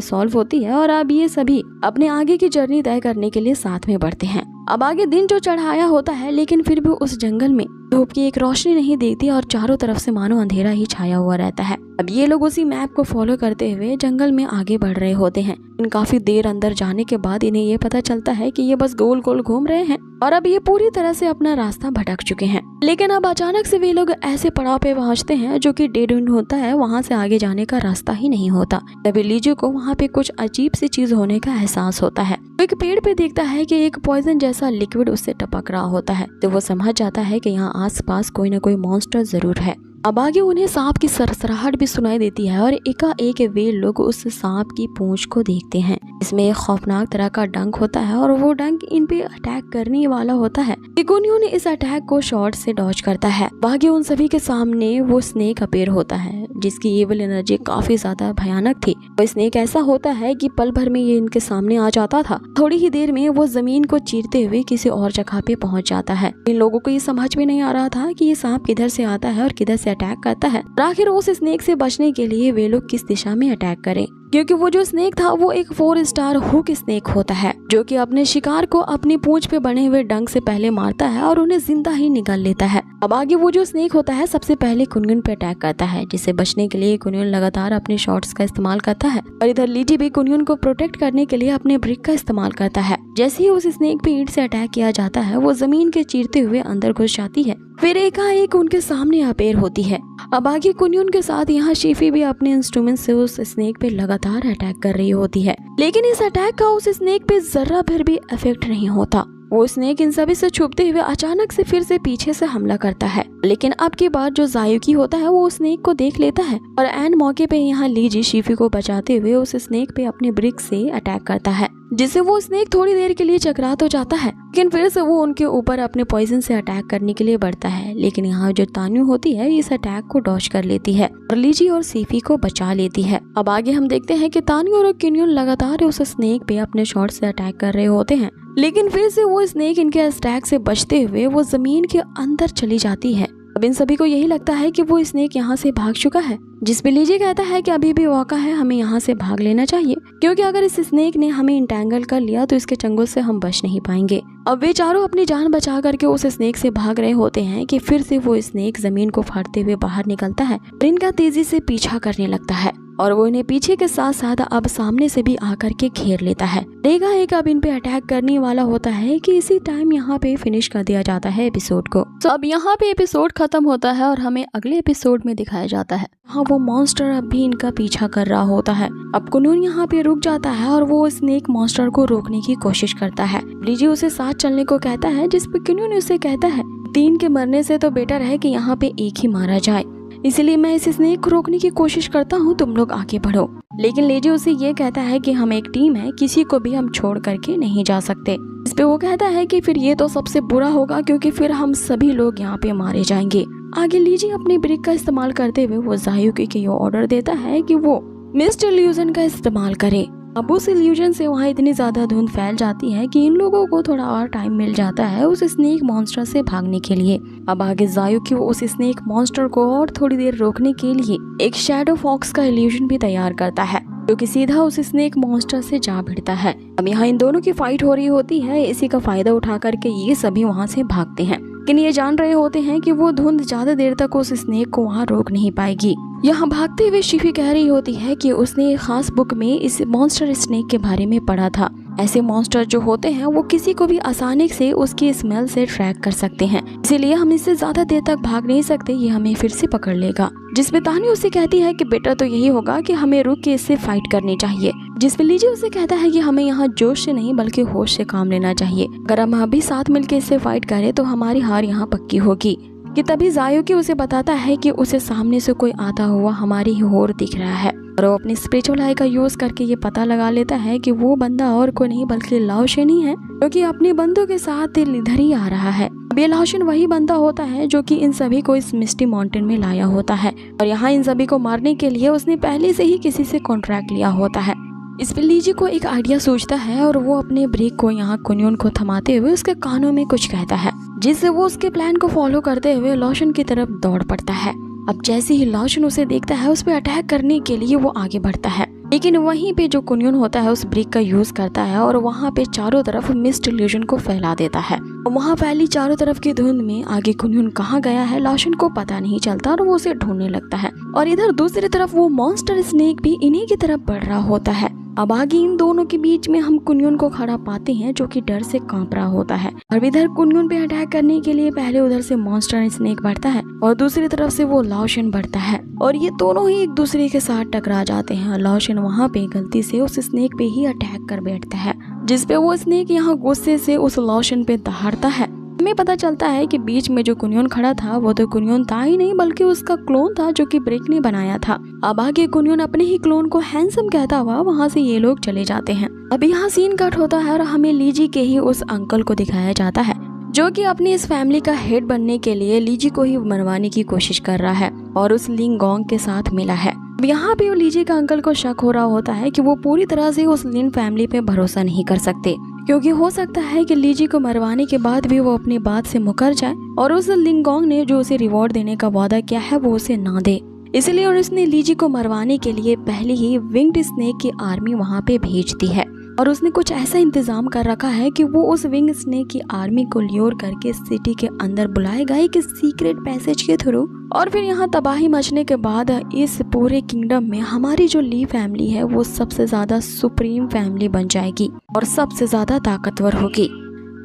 सॉल्व होती है और अब ये सभी अपने आगे की जर्नी तय करने के लिए साथ में बढ़ते हैं। अब आगे दिन जो चढ़ाया होता है, लेकिन फिर भी उस जंगल में धूप की एक रोशनी नहीं दिखती और चारों तरफ से मानो अंधेरा ही छाया हुआ रहता है। अब ये लोग उसी मैप को फॉलो करते हुए जंगल में आगे बढ़ रहे होते हैं। इन काफी देर अंदर जाने के बाद इन्हें ये पता चलता है कि ये बस गोल गोल घूम रहे हैं और अब ये पूरी तरह से अपना रास्ता भटक चुके हैं। लेकिन अब अचानक से वे लोग ऐसे पड़ाव पे पहुंचते हैं जो कि डेड एंड होता है, वहाँ से आगे जाने का रास्ता ही नहीं होता। तभी लीजू को वहाँ पे कुछ अजीब सी चीज होने का एहसास होता है। वो एक पेड़ पे देखता है कि एक पॉइजन जैसा लिक्विड उससे टपक रहा होता है, तो वो समझ जाता है कि यहाँ आसपास कोई न कोई मॉन्स्टर जरूर है। अब आगे उन्हें सांप की सरसराहट भी सुनाई देती है और एकाएक वे लोग उस सांप की पूंछ को देखते हैं। इसमें एक खौफनाक तरह का डंक होता है और वो डंक इन पे अटैक करने वाला होता है। कुनियन इस अटैक को शॉट से डॉज करता है। आगे उन सभी के सामने वो स्नेक अपीयर होता है जिसकी एविल एनर्जी काफी ज्यादा भयानक थी। वो स्नेक ऐसा होता है कि पल भर में ये इनके सामने आ जाता था। थोड़ी ही देर में वो जमीन को चीरते हुए किसी और जगह पे पहुंच जाता है। इन लोगों को ये समझ में नहीं आ रहा था कि ये सांप किधर से आता है और किधर से अटैक करता है। आखिर उस स्नेक से बचने के लिए वे लोग किस दिशा में अटैक करें, क्योंकि वो जो स्नेक था वो एक 4 स्टार हुक स्नेक होता है जो कि अपने शिकार को अपनी पूंछ पे बने हुए डंक से पहले मारता है और उन्हें जिंदा ही निकाल लेता है। अब आगे वो जो स्नेक होता है सबसे पहले कुनियन पे अटैक करता है, जिससे बचने के लिए कुनियन लगातार अपने शॉट्स का इस्तेमाल करता है और इधर लीजी भी कुनियन को प्रोटेक्ट करने के लिए अपने ब्रिक का इस्तेमाल करता है। जैसे ही उस स्नेक पे ईंट से अटैक किया जाता है वो जमीन के चीरते हुए अंदर घुस जाती है, फिर एकाएक उनके सामने अपीयर होती है। अब आगे कुनियन के साथ यहाँ शीफी भी अपने इंस्ट्रूमेंट से उस स्नेक पे लगातार अटैक कर रही होती है, लेकिन इस अटैक का उस स्नेक पे जरा भर भी इफेक्ट नहीं होता। वो स्नेक इन सभी से छुपते हुए अचानक से फिर से पीछे से हमला करता है, लेकिन अब की बार जो जायुकी होता है वो उस स्नेक को देख लेता है और एन मौके पे यहाँ लीजी शीफी को बचाते हुए उस स्नेक पे अपने ब्रिक से अटैक करता है, जिससे वो स्नेक थोड़ी देर के लिए चकरा तो जाता है, लेकिन फिर से वो उनके ऊपर अपने पॉइजन से अटैक करने के लिए बढ़ता है। लेकिन यहाँ जो तान्यू होती है इस अटैक को डॉज कर लेती है और लीजी और शीफी को बचा लेती है। अब आगे हम देखते हैं कि तान्यू और कुनियन लगातार उस स्नेक पे अपने शॉट से अटैक कर रहे होते हैं, लेकिन फिर से वो स्नेक इनके अटैक से बचते हुए वो जमीन के अंदर चली जाती है। अब इन सभी को यही लगता है कि वो स्नेक यहाँ से भाग चुका है, जिसपे लीजी कहता है कि अभी भी मौका है, हमें यहाँ से भाग लेना चाहिए, क्योंकि अगर इस स्नेक ने हमें इंटेंगल कर लिया तो इसके चंगुल से हम बच नहीं पाएंगे। अब वे चारों अपनी जान बचा करके उस स्नेक से भाग रहे होते हैं कि फिर से वो स्नेक जमीन को फाड़ते हुए बाहर निकलता है और इनका तेजी से पीछा करने लगता है और वो इन्हें पीछे के साथ साथ अब सामने से भी आकर के घेर लेता है। देखा एक अब इन पे अटैक करने वाला होता है कि इसी टाइम यहाँ पे फिनिश कर दिया जाता है एपिसोड को। तो अब यहाँ पे एपिसोड खत्म होता है और हमें अगले एपिसोड में दिखाया जाता है हाँ वो मॉन्स्टर अब भी इनका पीछा कर रहा होता है। अब कुनियन यहाँ पे रुक जाता है और वो स्नेक मॉन्स्टर को रोकने की कोशिश करता है। लीजी उसे साथ चलने को कहता है, जिस पे कुनियन उसे कहता है 3 के मरने से तो बेटर है कि यहाँ पे एक ही मारा जाए, इसलिए मैं इस स्नेक को रोकने की कोशिश करता हूँ, तुम लोग आगे बढ़ो। लेकिन लीजी उसे ये कहता है कि हम एक टीम है, किसी को भी हम छोड़ करके नहीं जा सकते। इस पे वो कहता है कि फिर ये तो सबसे बुरा होगा, क्योंकि फिर हम सभी लोग यहाँ पे मारे जाएंगे। आगे लीजी अपनी ब्रिक का इस्तेमाल करते हुए वो जायुकी को ये ऑर्डर देता है कि वो मिस्ट इल्यूजन का इस्तेमाल करे। अब उस इल्यूजन से वहाँ इतनी ज्यादा धुंध फैल जाती है कि इन लोगों को थोड़ा और टाइम मिल जाता है उस स्नेक मॉन्स्टर से भागने के लिए। अब आगे जायुकी उस स्नेक मॉन्स्टर को और थोड़ी देर रोकने के लिए एक शैडो फॉक्स का इल्यूजन भी तैयार करता है, जो कि सीधा उस स्नेक मॉन्स्टर से जा भिड़ता है। अब यहाँ इन दोनों की फाइट हो रही होती है, इसी का फायदा उठा करके ये सभी वहाँ से भागते हैं, लेकिन ये जान रहे होते हैं कि वो धुंध ज्यादा देर तक उस स्नेक को वहाँ रोक नहीं पाएगी। यहाँ भागते हुए शीफी कह रही होती है कि उसने एक खास बुक में इस मॉन्स्टर स्नेक के बारे में पढ़ा था ऐसे मॉन्स्टर जो होते हैं वो किसी को भी आसानी से उसकी स्मेल से ट्रैक कर सकते हैं, इसीलिए हम इससे ज्यादा देर तक भाग नहीं सकते, ये हमें फिर से पकड़ लेगा। जिसपे तानी उसे कहती है कि बेटर तो यही होगा कि हमें रुक के इससे फाइट करनी चाहिए। जिसपे लीजी उसे कहता है कि हमें यहाँ जोश से नहीं बल्कि होश से काम लेना चाहिए। अगर हम अभी साथ मिलकर इससे फाइट करें तो हमारी हार यहाँ पक्की होगी। कि तभी जायोकी उसे बताता है कि उसे सामने से कोई आता हुआ हमारी ही ओर दिख रहा है और वो अपनी स्पिरिचुअल आई का यूज करके ये पता लगा लेता है कि वो बंदा और कोई नहीं बल्कि लाओशन ही है, क्योंकि अपने बंदों के साथ इधर ही आ रहा है। अब ये लाओशन वही बंदा होता है जो कि इन सभी को इस मिस्टी माउंटेन में लाया होता है और यहाँ इन सभी को मारने के लिए उसने पहले से ही किसी से कॉन्ट्रैक्ट लिया होता है। इस पे लीजी को एक आइडिया सूझता है और वो अपने ब्रेक को यहाँ कुनियोन को थमाते हुए उसके कानों में कुछ कहता है, जिससे वो उसके प्लान को फॉलो करते हुए लाओशन की तरफ दौड़ पड़ता है। अब जैसे ही लाओशन उसे देखता है उस पर अटैक करने के लिए वो आगे बढ़ता है, लेकिन वहीं पे जो कुनियोन होता है उस ब्रिक का यूज करता है और वहाँ पे चारों तरफ मिस्ट इल्यूजन को फैला देता है। वहाँ फैली चारों तरफ की धुंध में आगे कुनियोन कहाँ गया है लाओशन को पता नहीं चलता और वो उसे ढूंढने लगता है। और इधर दूसरी तरफ वो मॉन्स्टर स्नेक भी इन्हीं की तरफ बढ़ रहा होता है। अब आगे इन दोनों के बीच में हम कुनियोन को खड़ा पाते हैं जो कि डर से कांप रहा होता है और इधर कुनियोन पे अटैक करने के लिए पहले उधर से मॉन्स्टर स्नेक बढ़ता है और दूसरी तरफ से वो लाओशन बढ़ता है और ये दोनों ही एक दूसरे के साथ टकरा जाते हैं। लाओशन वहाँ पे गलती से उस स्नेक पे ही अटैक कर बैठता है, जिसपे वो स्नेक यहाँ गुस्से से उस लाओशन पे दहाड़ता है। हमें पता चलता है कि बीच में जो कुनियोन खड़ा था वो तो कुनियोन था ही नहीं बल्कि उसका क्लोन था जो कि ब्रेक ने बनाया था। अब आगे कुनियोन अपने ही क्लोन को हैंडसम कहता हुआ वहाँ से ये लोग चले जाते हैं। अब यहाँ सीन कट होता है और हमें लीजी के ही उस अंकल को दिखाया जाता है जो कि अपनी इस फैमिली का हेड बनने के लिए लीजी को ही मरवाने की कोशिश कर रहा है और उस लिंगोंग के साथ मिला है। यहाँ पे लीजी का अंकल को शक हो रहा होता है कि वो पूरी तरह से उस लिन फैमिली पे भरोसा नहीं कर सकते, क्योंकि हो सकता है कि लीजी को मरवाने के बाद भी वो अपनी बात से मुकर जाए और उस लिंगोंग ने जो उसे रिवॉर्ड देने का वादा किया है वो उसे ना दे। इसलिए उसने लीजी को मरवाने के लिए पहले ही विंग्ड स्नेक की आर्मी वहाँ पे भेज दी है और उसने कुछ ऐसा इंतजाम कर रखा है कि वो उस विंग स्नेक की आर्मी को ल्योर करके सिटी के अंदर बुलाएगा एक सीक्रेट पैसेज के थ्रू और फिर यहाँ तबाही मचने के बाद इस पूरे किंगडम में हमारी जो ली फैमिली है वो सबसे ज्यादा सुप्रीम फैमिली बन जाएगी और सबसे ज्यादा ताकतवर होगी।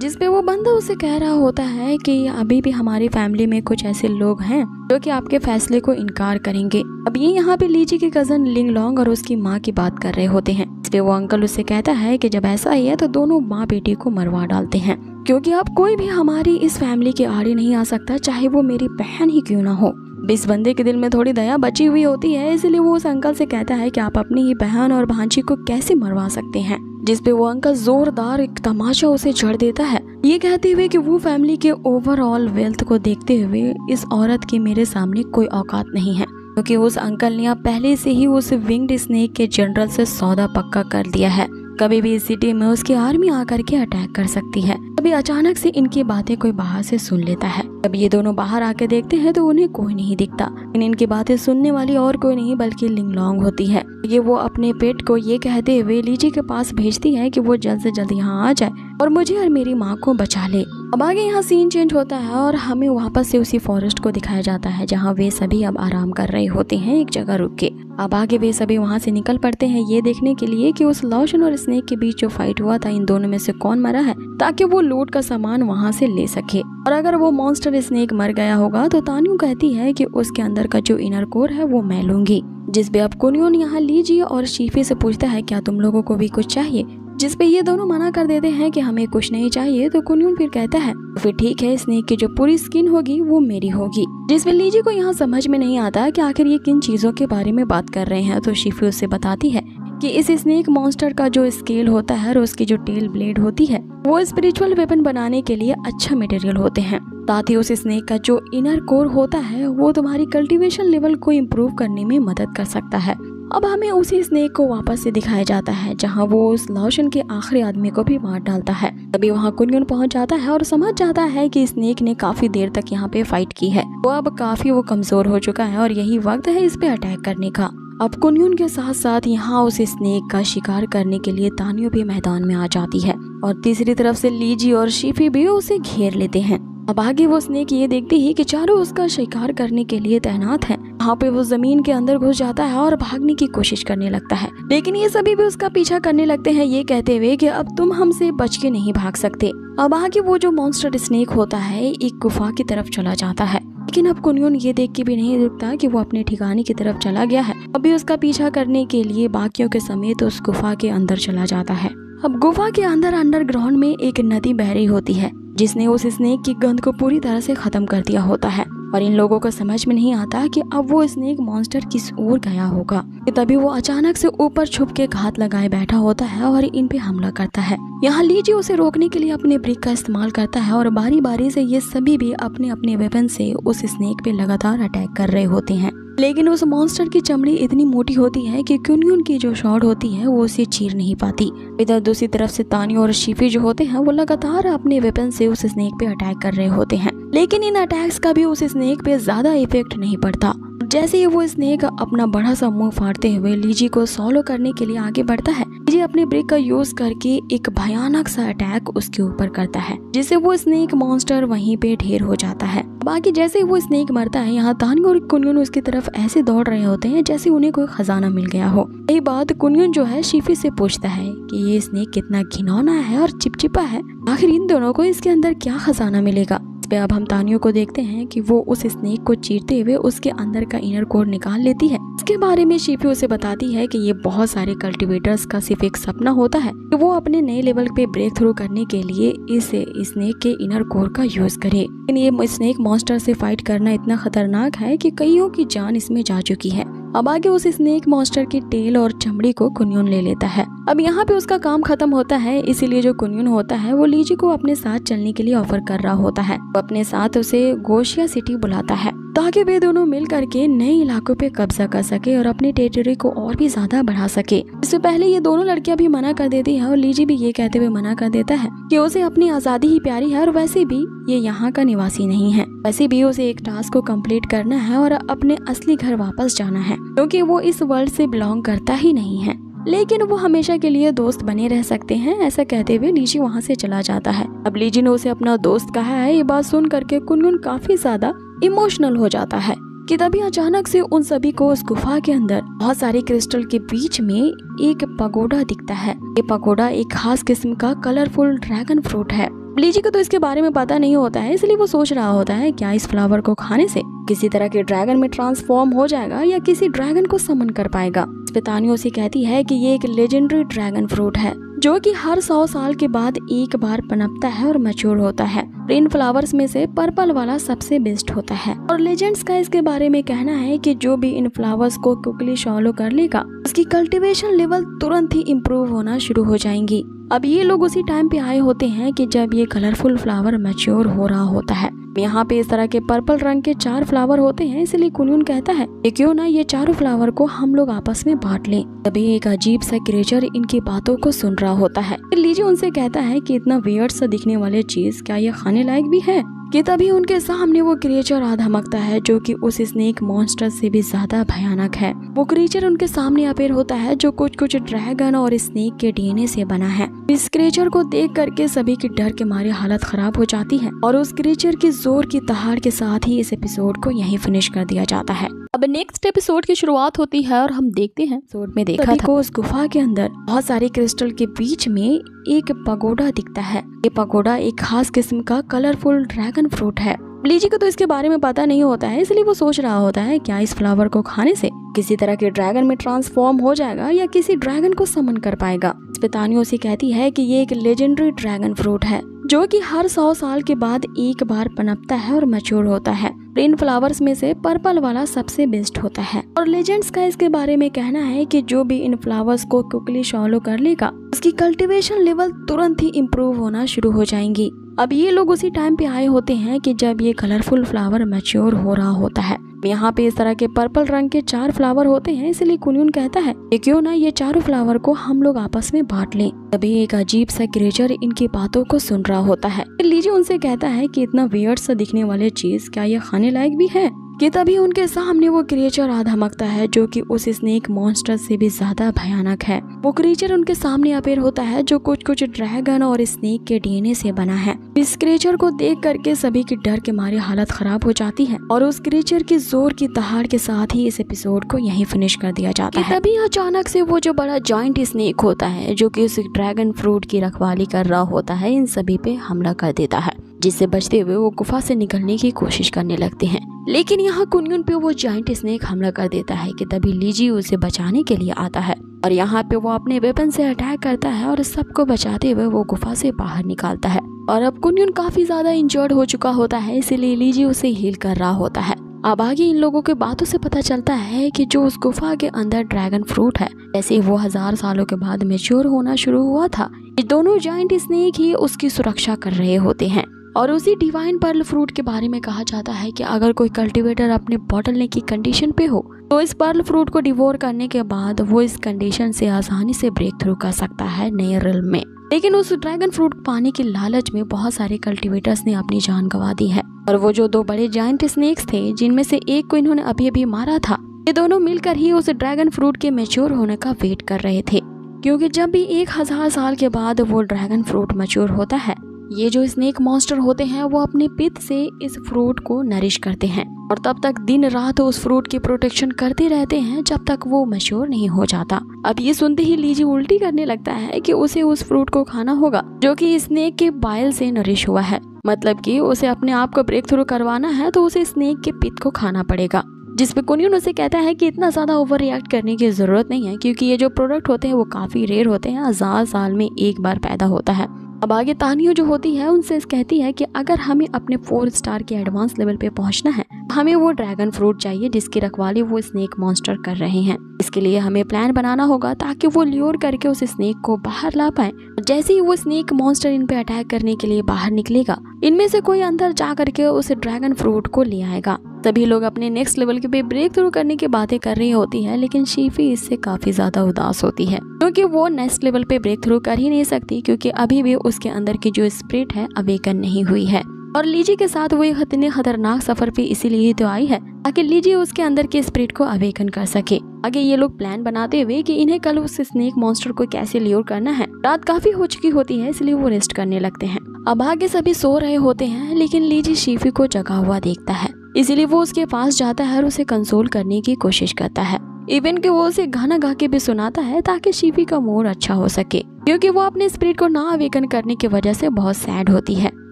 जिसपे वो बंदा उसे कह रहा होता है कि अभी भी हमारी फैमिली में कुछ ऐसे लोग हैं जो कि आपके फैसले को इनकार करेंगे। अब ये यहाँ पे लीजी के कजन लिंगलोंग और उसकी माँ की बात कर रहे होते हैं। इसपे वो अंकल उससे कहता है कि जब ऐसा ही है तो दोनों माँ बेटी को मरवा डालते हैं, क्योंकि अब कोई भी हमारी इस फैमिली के आड़े नहीं आ सकता, चाहे वो मेरी बहन ही क्यों ना हो। इस बंदे के दिल में थोड़ी दया बची हुई होती है, इसलिए वो उस अंकल से कहता है कि आप अपनी ही बहन और भांजी को कैसे मरवा सकते हैं। जिसपे वो अंकल जोरदार एक तमाचा उसे जड़ देता है, ये कहते हुए कि वो फैमिली के ओवरऑल वेल्थ को देखते हुए इस औरत की मेरे सामने कोई औकात नहीं है, क्योंकि उस अंकल ने पहले से ही उस विंग्ड स्नेक के जनरल से सौदा पक्का कर दिया है, कभी भी इस सिटी में उसकी आर्मी आकर के अटैक कर सकती है। तभी अचानक से इनकी बातें कोई बाहर से सुन लेता है। तब ये दोनों बाहर आके देखते हैं तो उन्हें कोई नहीं दिखता, लेकिन इनकी बातें सुनने वाली और कोई नहीं बल्कि लिंगलोंग होती है। ये वो अपने पेट को ये कहते हुए लीजी के पास भेजती है कि वो जल्द से जल्द यहाँ आ जाए और मुझे और मेरी माँ को बचा ले। अब आगे यहाँ सीन चेंज होता है और हमें वापस से उसी फॉरेस्ट को दिखाया जाता है जहाँ वे सभी अब आराम कर रहे होते हैं एक जगह रुक के। अब आगे वे सभी वहाँ से निकल पड़ते हैं ये देखने के लिए कि उस लाओशन और स्नेक के बीच जो फाइट हुआ था इन दोनों में से कौन मरा है, ताकि वो लूट का सामान वहाँ से ले सके। और अगर वो मॉन्स्टर स्नेक मर गया होगा तो तान्यू कहती है कि उसके अंदर का जो इनर कोर है वो मैं लूंगी। जिसपे अब कुनियोन यहाँ लीजी और शीफी से पूछता है क्या तुम लोगों को भी कुछ चाहिए, जिसपे ये दोनों मना कर देते हैं कि हमें कुछ नहीं चाहिए। तो कुनियोन फिर कहता है तो फिर ठीक है, स्नेक की जो पूरी स्किन होगी वो मेरी होगी। जिसपे लीजी को यहाँ समझ में नहीं आता कि आखिर ये किन चीजों के बारे में बात कर रहे हैं। तो शीफी उससे बताती है कि इस स्नेक मॉन्स्टर का जो स्केल होता है और उसकी जो टेल ब्लेड होती है वो स्पिरिचुअल वेपन बनाने के लिए अच्छा मटेरियल होते हैं। साथ ही उस स्नेक का जो इनर कोर होता है वो तुम्हारी कल्टीवेशन लेवल को इम्प्रूव करने में मदद कर सकता है। अब हमें उसी स्नेक को वापस से दिखाया जाता है जहां वो उस लाओशन के आखिरी आदमी को भी मार डालता है। तभी वहां कुनियोन पहुंच जाता है और समझ जाता है कि स्नेक ने काफी देर तक यहाँ पे फाइट की है, वो अब काफी वो कमजोर हो चुका है और यही वक्त है इस पे अटैक करने का। अब कुनियोन के साथ साथ यहाँ उस स्नेक का शिकार करने के लिए तान्यू भी मैदान में आ जाती है और तीसरी तरफ से लीजी और शीफी भी उसे घेर लेते हैं। अब आगे वो स्नेक ये देखती है कि चारों उसका शिकार करने के लिए तैनात हैं, वहाँ पे वो जमीन के अंदर घुस जाता है और भागने की कोशिश करने लगता है, लेकिन ये सभी भी उसका पीछा करने लगते हैं, ये कहते हुए कि अब तुम हमसे बच के नहीं भाग सकते। अब आगे वो जो मॉन्स्टर स्नेक होता है एक गुफा की तरफ चला जाता है, लेकिन अब कुनयुन ये देख के भी नहीं रुकता कि वो अपने ठिकाने की तरफ चला गया है। अभी उसका पीछा करने के लिए बाकियों के समेत उस गुफा के अंदर चला जाता है। अब गुफा के अंदर अंडरग्राउंड में एक नदी बह रही होती है, जिसने उस स्नेक की गंध को पूरी तरह से खत्म कर दिया होता है, और इन लोगों को समझ में नहीं आता कि अब वो स्नेक मॉन्स्टर किस ओर गया होगा। तभी वो अचानक से ऊपर छुप के घात लगाए बैठा होता है और इन पे हमला करता है। यहाँ लीजी उसे रोकने के लिए अपने ब्रिक का इस्तेमाल करता है और बारी बारी से ये सभी भी अपने अपने वेपन से उस स्नेक पे लगातार अटैक कर रहे होते हैं, लेकिन उस मॉन्स्टर की चमड़ी इतनी मोटी होती है कि कुनयुन की जो शॉट होती है वो उसे चीर नहीं पाती। इधर दूसरी तरफ से तानियो और शिफी जो होते हैं वो लगातार अपने वेपन से उस स्नेक पे अटैक कर रहे होते हैं, लेकिन इन अटैक्स का भी उस स्नेक पे ज्यादा इफेक्ट नहीं पड़ता। जैसे ही वो स्नेक अपना बड़ा सा मुंह फाड़ते हुए लीजी को सॉलो करने के लिए आगे बढ़ता है, लीजी अपने ब्रिक का यूज करके एक भयानक सा अटैक उसके ऊपर करता है, जिससे वो स्नेक मॉन्स्टर वहीं पे ढेर हो जाता है। बाकी जैसे ही वो स्नेक मरता है, यहाँ तानियो और कुनयुन उसकी तरफ ऐसे दौड़ रहे होते हैं जैसे उन्हें कोई खजाना मिल गया हो। यही बात कुनयुन जो है शिफी से पूछता है कि ये स्नेक कितना घिनौना है और चिपचिपा है, आखिर इन दोनों को इसके अंदर क्या खजाना मिलेगा। पे अब हम तानियो को देखते हैं कि वो उस स्नेक को चीरते हुए उसके अंदर का इनर कोर निकाल लेती है। इसके बारे में शिफी उसे बताती है कि ये बहुत सारे कल्टीवेटर्स का सिर्फ एक सपना होता है कि वो अपने नए लेवल पे ब्रेक थ्रू करने के लिए इस स्नेक के इनर कोर का यूज करे, लेकिन ये स्नेक मॉन्स्टर से फाइट करना इतना खतरनाक है कि कईयों की जान इसमें जा चुकी है। अब आगे उस स्नेक मॉन्स्टर की टेल और चमड़ी को कुनयुन ले लेता है। अब यहाँ पे उसका काम खत्म होता है, इसीलिए जो कुनयुन होता है वो लीजी को अपने साथ चलने के लिए ऑफर कर रहा होता है। वो अपने साथ उसे गोशिया सिटी बुलाता है ताकि वे दोनों मिल करके नए इलाकों पे कब्जा कर सके और अपनी टेरिटरी को और भी ज्यादा बढ़ा सके। इससे पहले ये दोनों लड़कियां भी मना कर देती है और लीजी भी ये कहते हुए मना कर देता है कि उसे अपनी आजादी ही प्यारी है और वैसे भी ये यहाँ का निवासी नहीं है। वैसे भी उसे एक टास्क को कंप्लीट करना है और अपने असली घर वापस जाना है, क्योंकि वो इस वर्ल्ड से बिलोंग करता ही नहीं है, लेकिन वो हमेशा के लिए दोस्त बने रह सकते हैं। ऐसा कहते हुए लीजी वहाँ से चला जाता है। अब लीजी ने उसे अपना दोस्त कहा है, ये बात सुन करके कुनयुन काफी ज्यादा इमोशनल हो जाता है कि तभी अचानक से उन सभी को उस गुफा के अंदर बहुत सारे क्रिस्टल के बीच में एक पगोडा दिखता है। ये पगोडा एक खास किस्म का कलरफुल ड्रैगन फ्रूट है। लीजी को तो इसके बारे में पता नहीं होता है, इसलिए वो सोच रहा होता है क्या इस फ्लावर को खाने से किसी तरह के ड्रैगन में ट्रांसफॉर्म हो जाएगा या किसी ड्रैगन को समन कर पाएगा। इस पे तानियो से कहती है कि ये एक लेजेंडरी ड्रैगन फ्रूट है जो कि हर 100 साल के बाद एक बार पनपता है और मैच्योर होता है। इन फ्लावर्स में से पर्पल वाला सबसे बेस्ट होता है और लेजेंड्स का इसके बारे में कहना है कि जो भी इन फ्लावर्स को क्विकली फॉलो कर लेगा उसकी कल्टीवेशन लेवल तुरंत ही इम्प्रूव होना शुरू हो जाएंगी। अब ये लोग उसी टाइम पे आए होते हैं कि जब ये कलरफुल फ्लावर मैच्योर हो रहा होता है। यहाँ पे इस तरह के पर्पल रंग के 4 फ्लावर होते हैं, इसलिए कुनयुन कहता है कि क्यों ना ये चारों फ्लावर को हम लोग आपस में बांट लें। तभी एक अजीब सा क्रिएचर इनकी बातों को सुन रहा होता है। लीजी उनसे कहता है कि इतना वियर्ड सा दिखने वाले चीज क्या ये खाने लायक भी है। कि तभी उनके सामने वो क्रिएचर आ धमकता है जो कि उस स्नेक मॉन्स्टर से भी ज्यादा भयानक है। वो क्रिएचर उनके सामने अपेयर होता है जो कुछ ड्रैगन और स्नेक के डीएनए से बना है। इस क्रिएचर को देख करके सभी की डर के मारे हालत खराब हो जाती है और उस क्रिएचर की जोर की दहाड़ के साथ ही इस एपिसोड को यहीं फिनिश कर दिया जाता है। अब नेक्स्ट एपिसोड की शुरुआत होती है और हम देखते हैं एपिसोड में देखा था उस गुफा के अंदर बहुत सारे क्रिस्टल के बीच में एक पगोडा दिखता है। ये पगोडा एक खास किस्म का कलरफुल ड्रैगन फ्रूट है। लीजी को तो इसके बारे में पता नहीं होता है, इसलिए वो सोच रहा होता है क्या इस फ्लावर को खाने से किसी तरह के ड्रैगन में ट्रांसफॉर्म हो जाएगा या किसी ड्रैगन को समन कर पाएगा। इस पे तानियो से कहती है कि ये एक लेजेंडरी ड्रैगन फ्रूट है जो कि हर 100 साल के बाद एक बार पनपता है और मैच्योर होता है। इन फ्लावर्स में से पर्पल वाला सबसे बेस्ट होता है और लेजेंड्स का इसके बारे में कहना है कि जो भी इन फ्लावर्स को क्विकली फॉलो कर लेगा उसकी कल्टीवेशन लेवल तुरंत ही इम्प्रूव होना शुरू हो जाएंगी। अब ये लोग उसी टाइम पे आए होते हैं कि जब ये कलरफुल फ्लावर मैच्योर हो रहा होता है। यहाँ पे इस तरह के पर्पल रंग के 4 फ्लावर होते हैं, इसलिए कुनयुन कहता है कि क्यों ना ये चारों फ्लावर को हम लोग आपस में बांट लें। तभी एक अजीब सा क्रिएचर इनकी बातों को सुन रहा होता है। लीजी उनसे कहता है कि इतना वियर्ड सा दिखने वाले चीज क्या ये खाने लायक भी है। कि तभी उनके सामने वो क्रिएचर आ धमकता है जो कि उस स्नेक मॉन्स्टर से भी ज्यादा भयानक है। वो क्रिएचर उनके सामने अपीयर होता है जो कुछ ड्रैगन और स्नेक के डीएनए से बना है। इस क्रिएचर को देख करके सभी की डर के मारे हालत खराब हो जाती है और उस क्रिएचर की जोर की दहाड़ के साथ ही इस एपिसोड को यहीं फिनिश कर दिया जाता है। तभी अचानक से वो जो बड़ा जॉइंट स्नेक होता है जो कि उस ड्रैगन फ्रूट की रखवाली कर रहा होता है, इन सभी पे हमला कर देता है, जिससे बचते हुए वो गुफा से निकलने की कोशिश करने लगते हैं। लेकिन यहाँ कुनयुन पे वो जाइंट स्नेक हमला कर देता है कि तभी लीजी उसे बचाने के लिए आता है और यहाँ पे वो अपने वेपन से अटैक करता है और सबको बचाते हुए वो गुफा से बाहर निकालता है। और अब कुनयुन काफी ज्यादा इंजर्ड हो चुका होता है, इसीलिए लीजी उसे हील कर रहा होता है। अब आगे इन लोगों के बातों से पता चलता है कि जो उस गुफा के अंदर ड्रैगन फ्रूट है, जैसे वो 1000 सालों के बाद मैच्योर होना शुरू हुआ था, ये दोनों जाइंट स्नेक ही उसकी सुरक्षा कर रहे होते हैं। और उसी डिवाइन पर्ल फ्रूट के बारे में कहा जाता है कि अगर कोई कल्टीवेटर अपने बॉटलनेक की कंडीशन पे हो तो इस पर्ल फ्रूट को डिवोर करने के बाद वो इस कंडीशन से आसानी से ब्रेक थ्रू कर सकता है नए रिल्म में। लेकिन उस ड्रैगन फ्रूट पाने के लालच में बहुत सारे कल्टीवेटर्स ने अपनी जान गंवा दी है और वो जो 2 बड़े जाइंट स्नेक्स थे जिनमें से एक को इन्होंने अभी मारा था, ये दोनों मिलकर ही उस ड्रैगन फ्रूट के मैच्योर होने का वेट कर रहे थे। क्योंकि जब भी 1000 साल के बाद वो ड्रैगन फ्रूट मैच्योर होता है, ये जो स्नेक मॉन्स्टर होते हैं वो अपने पित्त से इस फ्रूट को नरिश करते हैं और तब तक दिन रात उस फ्रूट की प्रोटेक्शन करते रहते हैं जब तक वो मैच्योर नहीं हो जाता। अब ये सुनते ही लीजी उल्टी करने लगता है कि उसे उस फ्रूट को खाना होगा जो कि स्नेक के बाइल से नरिश हुआ है। मतलब कि उसे अपने आप को ब्रेक थ्रू करवाना है तो उसे स्नेक के पित्त को खाना पड़ेगा। जिस पे कुनयुन उसे कहता है कि इतना ज्यादा ओवर रिएक्ट करने की जरूरत नहीं है क्योंकि ये जो प्रोडक्ट होते हैं वो काफी रेयर होते हैं, 1000 साल में एक बार पैदा होता है। अब आगे तानियो जो होती है उनसे कहती है कि अगर हमें अपने 4 स्टार के एडवांस लेवल पे पहुंचना है, हमें वो ड्रैगन फ्रूट चाहिए जिसकी रखवाली वो स्नेक मॉन्स्टर कर रहे हैं। इसके लिए हमें प्लान बनाना होगा ताकि वो ल्योर करके उस स्नेक को बाहर ला पाए। जैसे ही वो स्नेक मॉन्स्टर इन पे अटैक करने के लिए बाहर निकलेगा, इनमें से कोई अंदर जा करके उस ड्रैगन फ्रूट को ले आएगा। सभी लोग अपने नेक्स्ट लेवल के पे ब्रेक थ्रू करने की बातें कर रही होती है, लेकिन शीफी इससे काफी ज्यादा उदास होती है क्योंकि वो नेक्स्ट लेवल पे ब्रेक थ्रू कर ही नहीं सकती क्योंकि अभी भी उसके अंदर की जो स्पिरिट है अवेकन नहीं हुई है। और लीजी के साथ वो इतने खतरनाक सफर पे इसीलिए तो आई है ताकि लीजी उसके अंदर के स्पिरिट को अवेकन कर सके। आगे ये लोग प्लान बनाते हुए कि इन्हें कल उस स्नेक मॉन्स्टर को कैसे ल्योर करना है। रात काफी हो चुकी होती है इसलिए वो रेस्ट करने लगते हैं। अब आगे सभी सो रहे होते हैं लेकिन लीजी शीफी को जगा हुआ देखता है, इसीलिए वो उसके पास जाता है और उसे कंसोल करने की कोशिश करता है। इवन कि वो उसे गाना गा के भी सुनाता है ताकि शीफी का मूड अच्छा हो सके क्योंकि वो अपने स्पिरिट को ना अवेकन करने की वजह से बहुत सैड होती है।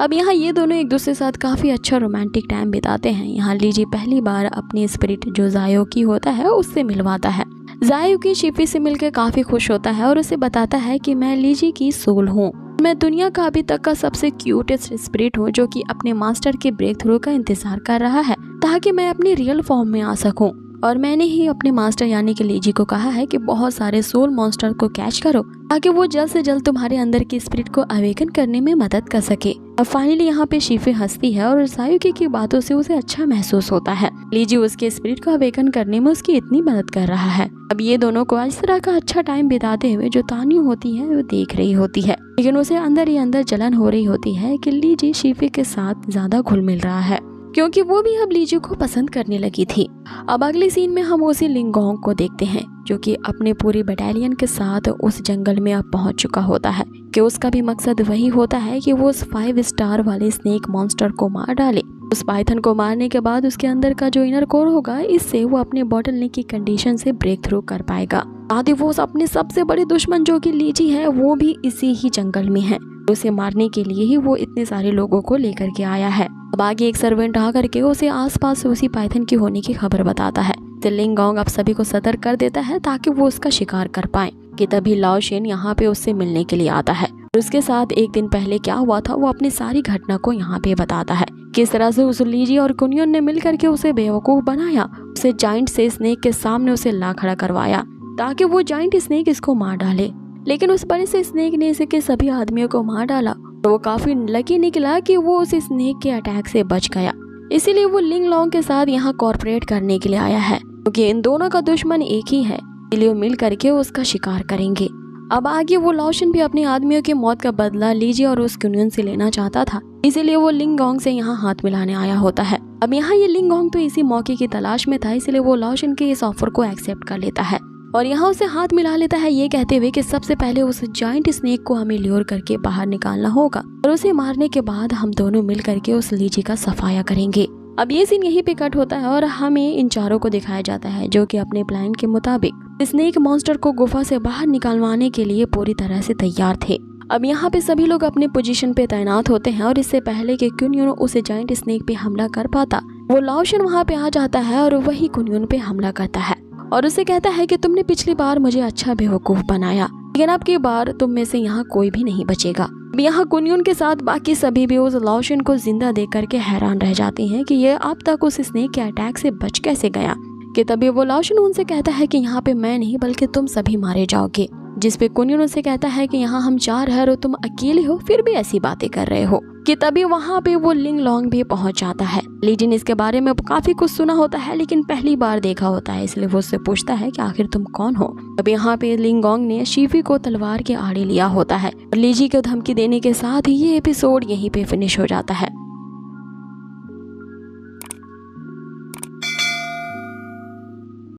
अब यहाँ ये दोनों एक दूसरे के साथ काफी अच्छा रोमांटिक टाइम बिताते हैं। यहाँ लीजी पहली बार अपनी स्पिरिट जो जायोकी होता है उससे मिलवाता है। जायोकी शीफी से मिलकर काफी खुश होता है और उसे बताता है कि मैं लीजी की सोल हूँ, मैं दुनिया का अभी तक का सबसे क्यूटेस्ट स्पिरिट हूँ जो कि अपने मास्टर के ब्रेक थ्रू का इंतजार कर रहा है ताकि मैं अपनी रियल फॉर्म में आ सकूं। और मैंने ही अपने मास्टर यानी कि लीजी को कहा है कि बहुत सारे सोल मॉन्स्टर को कैच करो ताकि वो जल्द से जल्द तुम्हारे अंदर की स्पिरिट को अवेकन करने में मदद कर सके। अब फाइनली यहाँ पे शीफी हंसती है और जायोकी की बातों से उसे अच्छा महसूस होता है। लीजी उसके स्पिरिट को अवेकन करने में उसकी इतनी मदद कर रहा है। अब ये दोनों को इस तरह का अच्छा टाइम बिताते हुए जो तानियो होती है वो देख रही होती है, लेकिन उसे अंदर ही अंदर जलन हो रही होती है कि लीजी शीफी के साथ ज्यादा घुल मिल रहा है क्योंकि वो भी अब लीजी को पसंद करने लगी थी। अब अगले सीन में हम उसी लिंगोंग को देखते हैं जो कि अपने पूरी बटालियन के साथ उस जंगल में अब पहुंच चुका होता है कि उसका भी मकसद वही होता है कि वो उस 5 स्टार वाले स्नेक मॉन्स्टर को मार डाले। उस पाइथन को मारने के बाद उसके अंदर का जो इनर कोर होगा, इससे वो अपने बॉटलनेक की कंडीशन से ब्रेक थ्रू कर पाएगा। आदि वो अपने सबसे बड़े दुश्मन जो कि लीजी है वो भी इसी ही जंगल में है। उसे मारने के लिए ही वो इतने सारे लोगों को लेकर के आया है। अब आगे एक सर्वेंट आकर के उसे आसपास उसी पाइथन की होने की खबर बताता है। तो लिंगोंग अब सभी को सतर्क कर देता है ताकि वो उसका शिकार कर पाए कि तभी लाओ शेन यहाँ पे उससे मिलने के लिए आता है। उसके साथ एक दिन पहले क्या हुआ था वो अपनी सारी घटना को यहाँ पे बताता है, किस तरह से उस लीजी और कुनयुन ने मिल करके उसे बेवकूफ बनाया, उसे जाइंट से स्नेक के सामने उसे ला खड़ा करवाया ताकि वो जाइंट स्नेक इसको मार डाले। लेकिन उस बड़े से स्नेक ने इसके सभी आदमियों को मार डाला। तो वो काफी लकी निकला कि वो उस स्नेक के अटैक से बच गया। इसीलिए वो लिंगलोंग के साथ यहाँ कॉर्पोरेट करने के लिए आया है क्योंकि इन दोनों का दुश्मन एक ही है, इसलिए मिल करके उसका शिकार करेंगे। अब आगे वो लाओशन भी अपने आदमियों की मौत का बदला लीजी और उस कुनयुन से लेना चाहता था, इसीलिए वो लिंगोंग से यहाँ हाथ मिलाने आया होता है। अब यहाँ ये लिंगोंग तो इसी मौके की तलाश में था, इसलिए वो लाओशन के इस ऑफर को एक्सेप्ट कर लेता है और यहाँ उसे हाथ मिला लेता है, ये कहते हुए कि सबसे पहले उस जायंट स्नेक को हमें ल्योर करके बाहर निकालना होगा और उसे मारने के बाद हम दोनों मिल करके उस लीची का सफाया करेंगे। अब ये सीन यहीं पे कट होता है और हमें इन चारों को दिखाया जाता है जो कि अपने प्लान के मुताबिक स्नेक मॉन्स्टर को गुफा से बाहर निकालवाने के लिए पूरी तरह से तैयार थे। अब यहाँ पे सभी लोग अपने पोजीशन पे तैनात होते हैं और इससे पहले कि कुनयुन उसे जायंट स्नेक पे हमला कर पाता, वो लाओशन वहाँ पे आ जाता है और वही कुनयुन पे हमला करता है और उसे कहता है कि तुमने पिछली बार मुझे अच्छा बेवकूफ बनाया, लेकिन अब की बार तुम में से यहाँ कोई भी नहीं बचेगा। यहाँ कुनयुन के साथ बाकी सभी भी उस लाओशन को जिंदा देख करके हैरान रह जाते हैं कि ये अब तक उस स्नेक के अटैक से बच कैसे गया। कि तभी वो लाओशन उनसे कहता है कि यहाँ पे मैं नहीं बल्कि तुम सभी मारे जाओगे, जिस पे कुनयुन उनसे कहता है कि यहाँ हम 4 हैं और तुम अकेले हो, फिर भी ऐसी बातें कर रहे हो। कि तभी वहाँ पे वो लिंगलोंग भी पहुँच जाता है। लीजिन इसके बारे में काफी कुछ सुना होता है लेकिन पहली बार देखा होता है, इसलिए वो उससे पूछता है कि आखिर तुम कौन हो। अब यहाँ पे लिंगोंग ने शीफी को तलवार के आड़े लिया होता है और लीजी को धमकी देने के साथ ही ये एपिसोड यहीं पे फिनिश हो जाता है।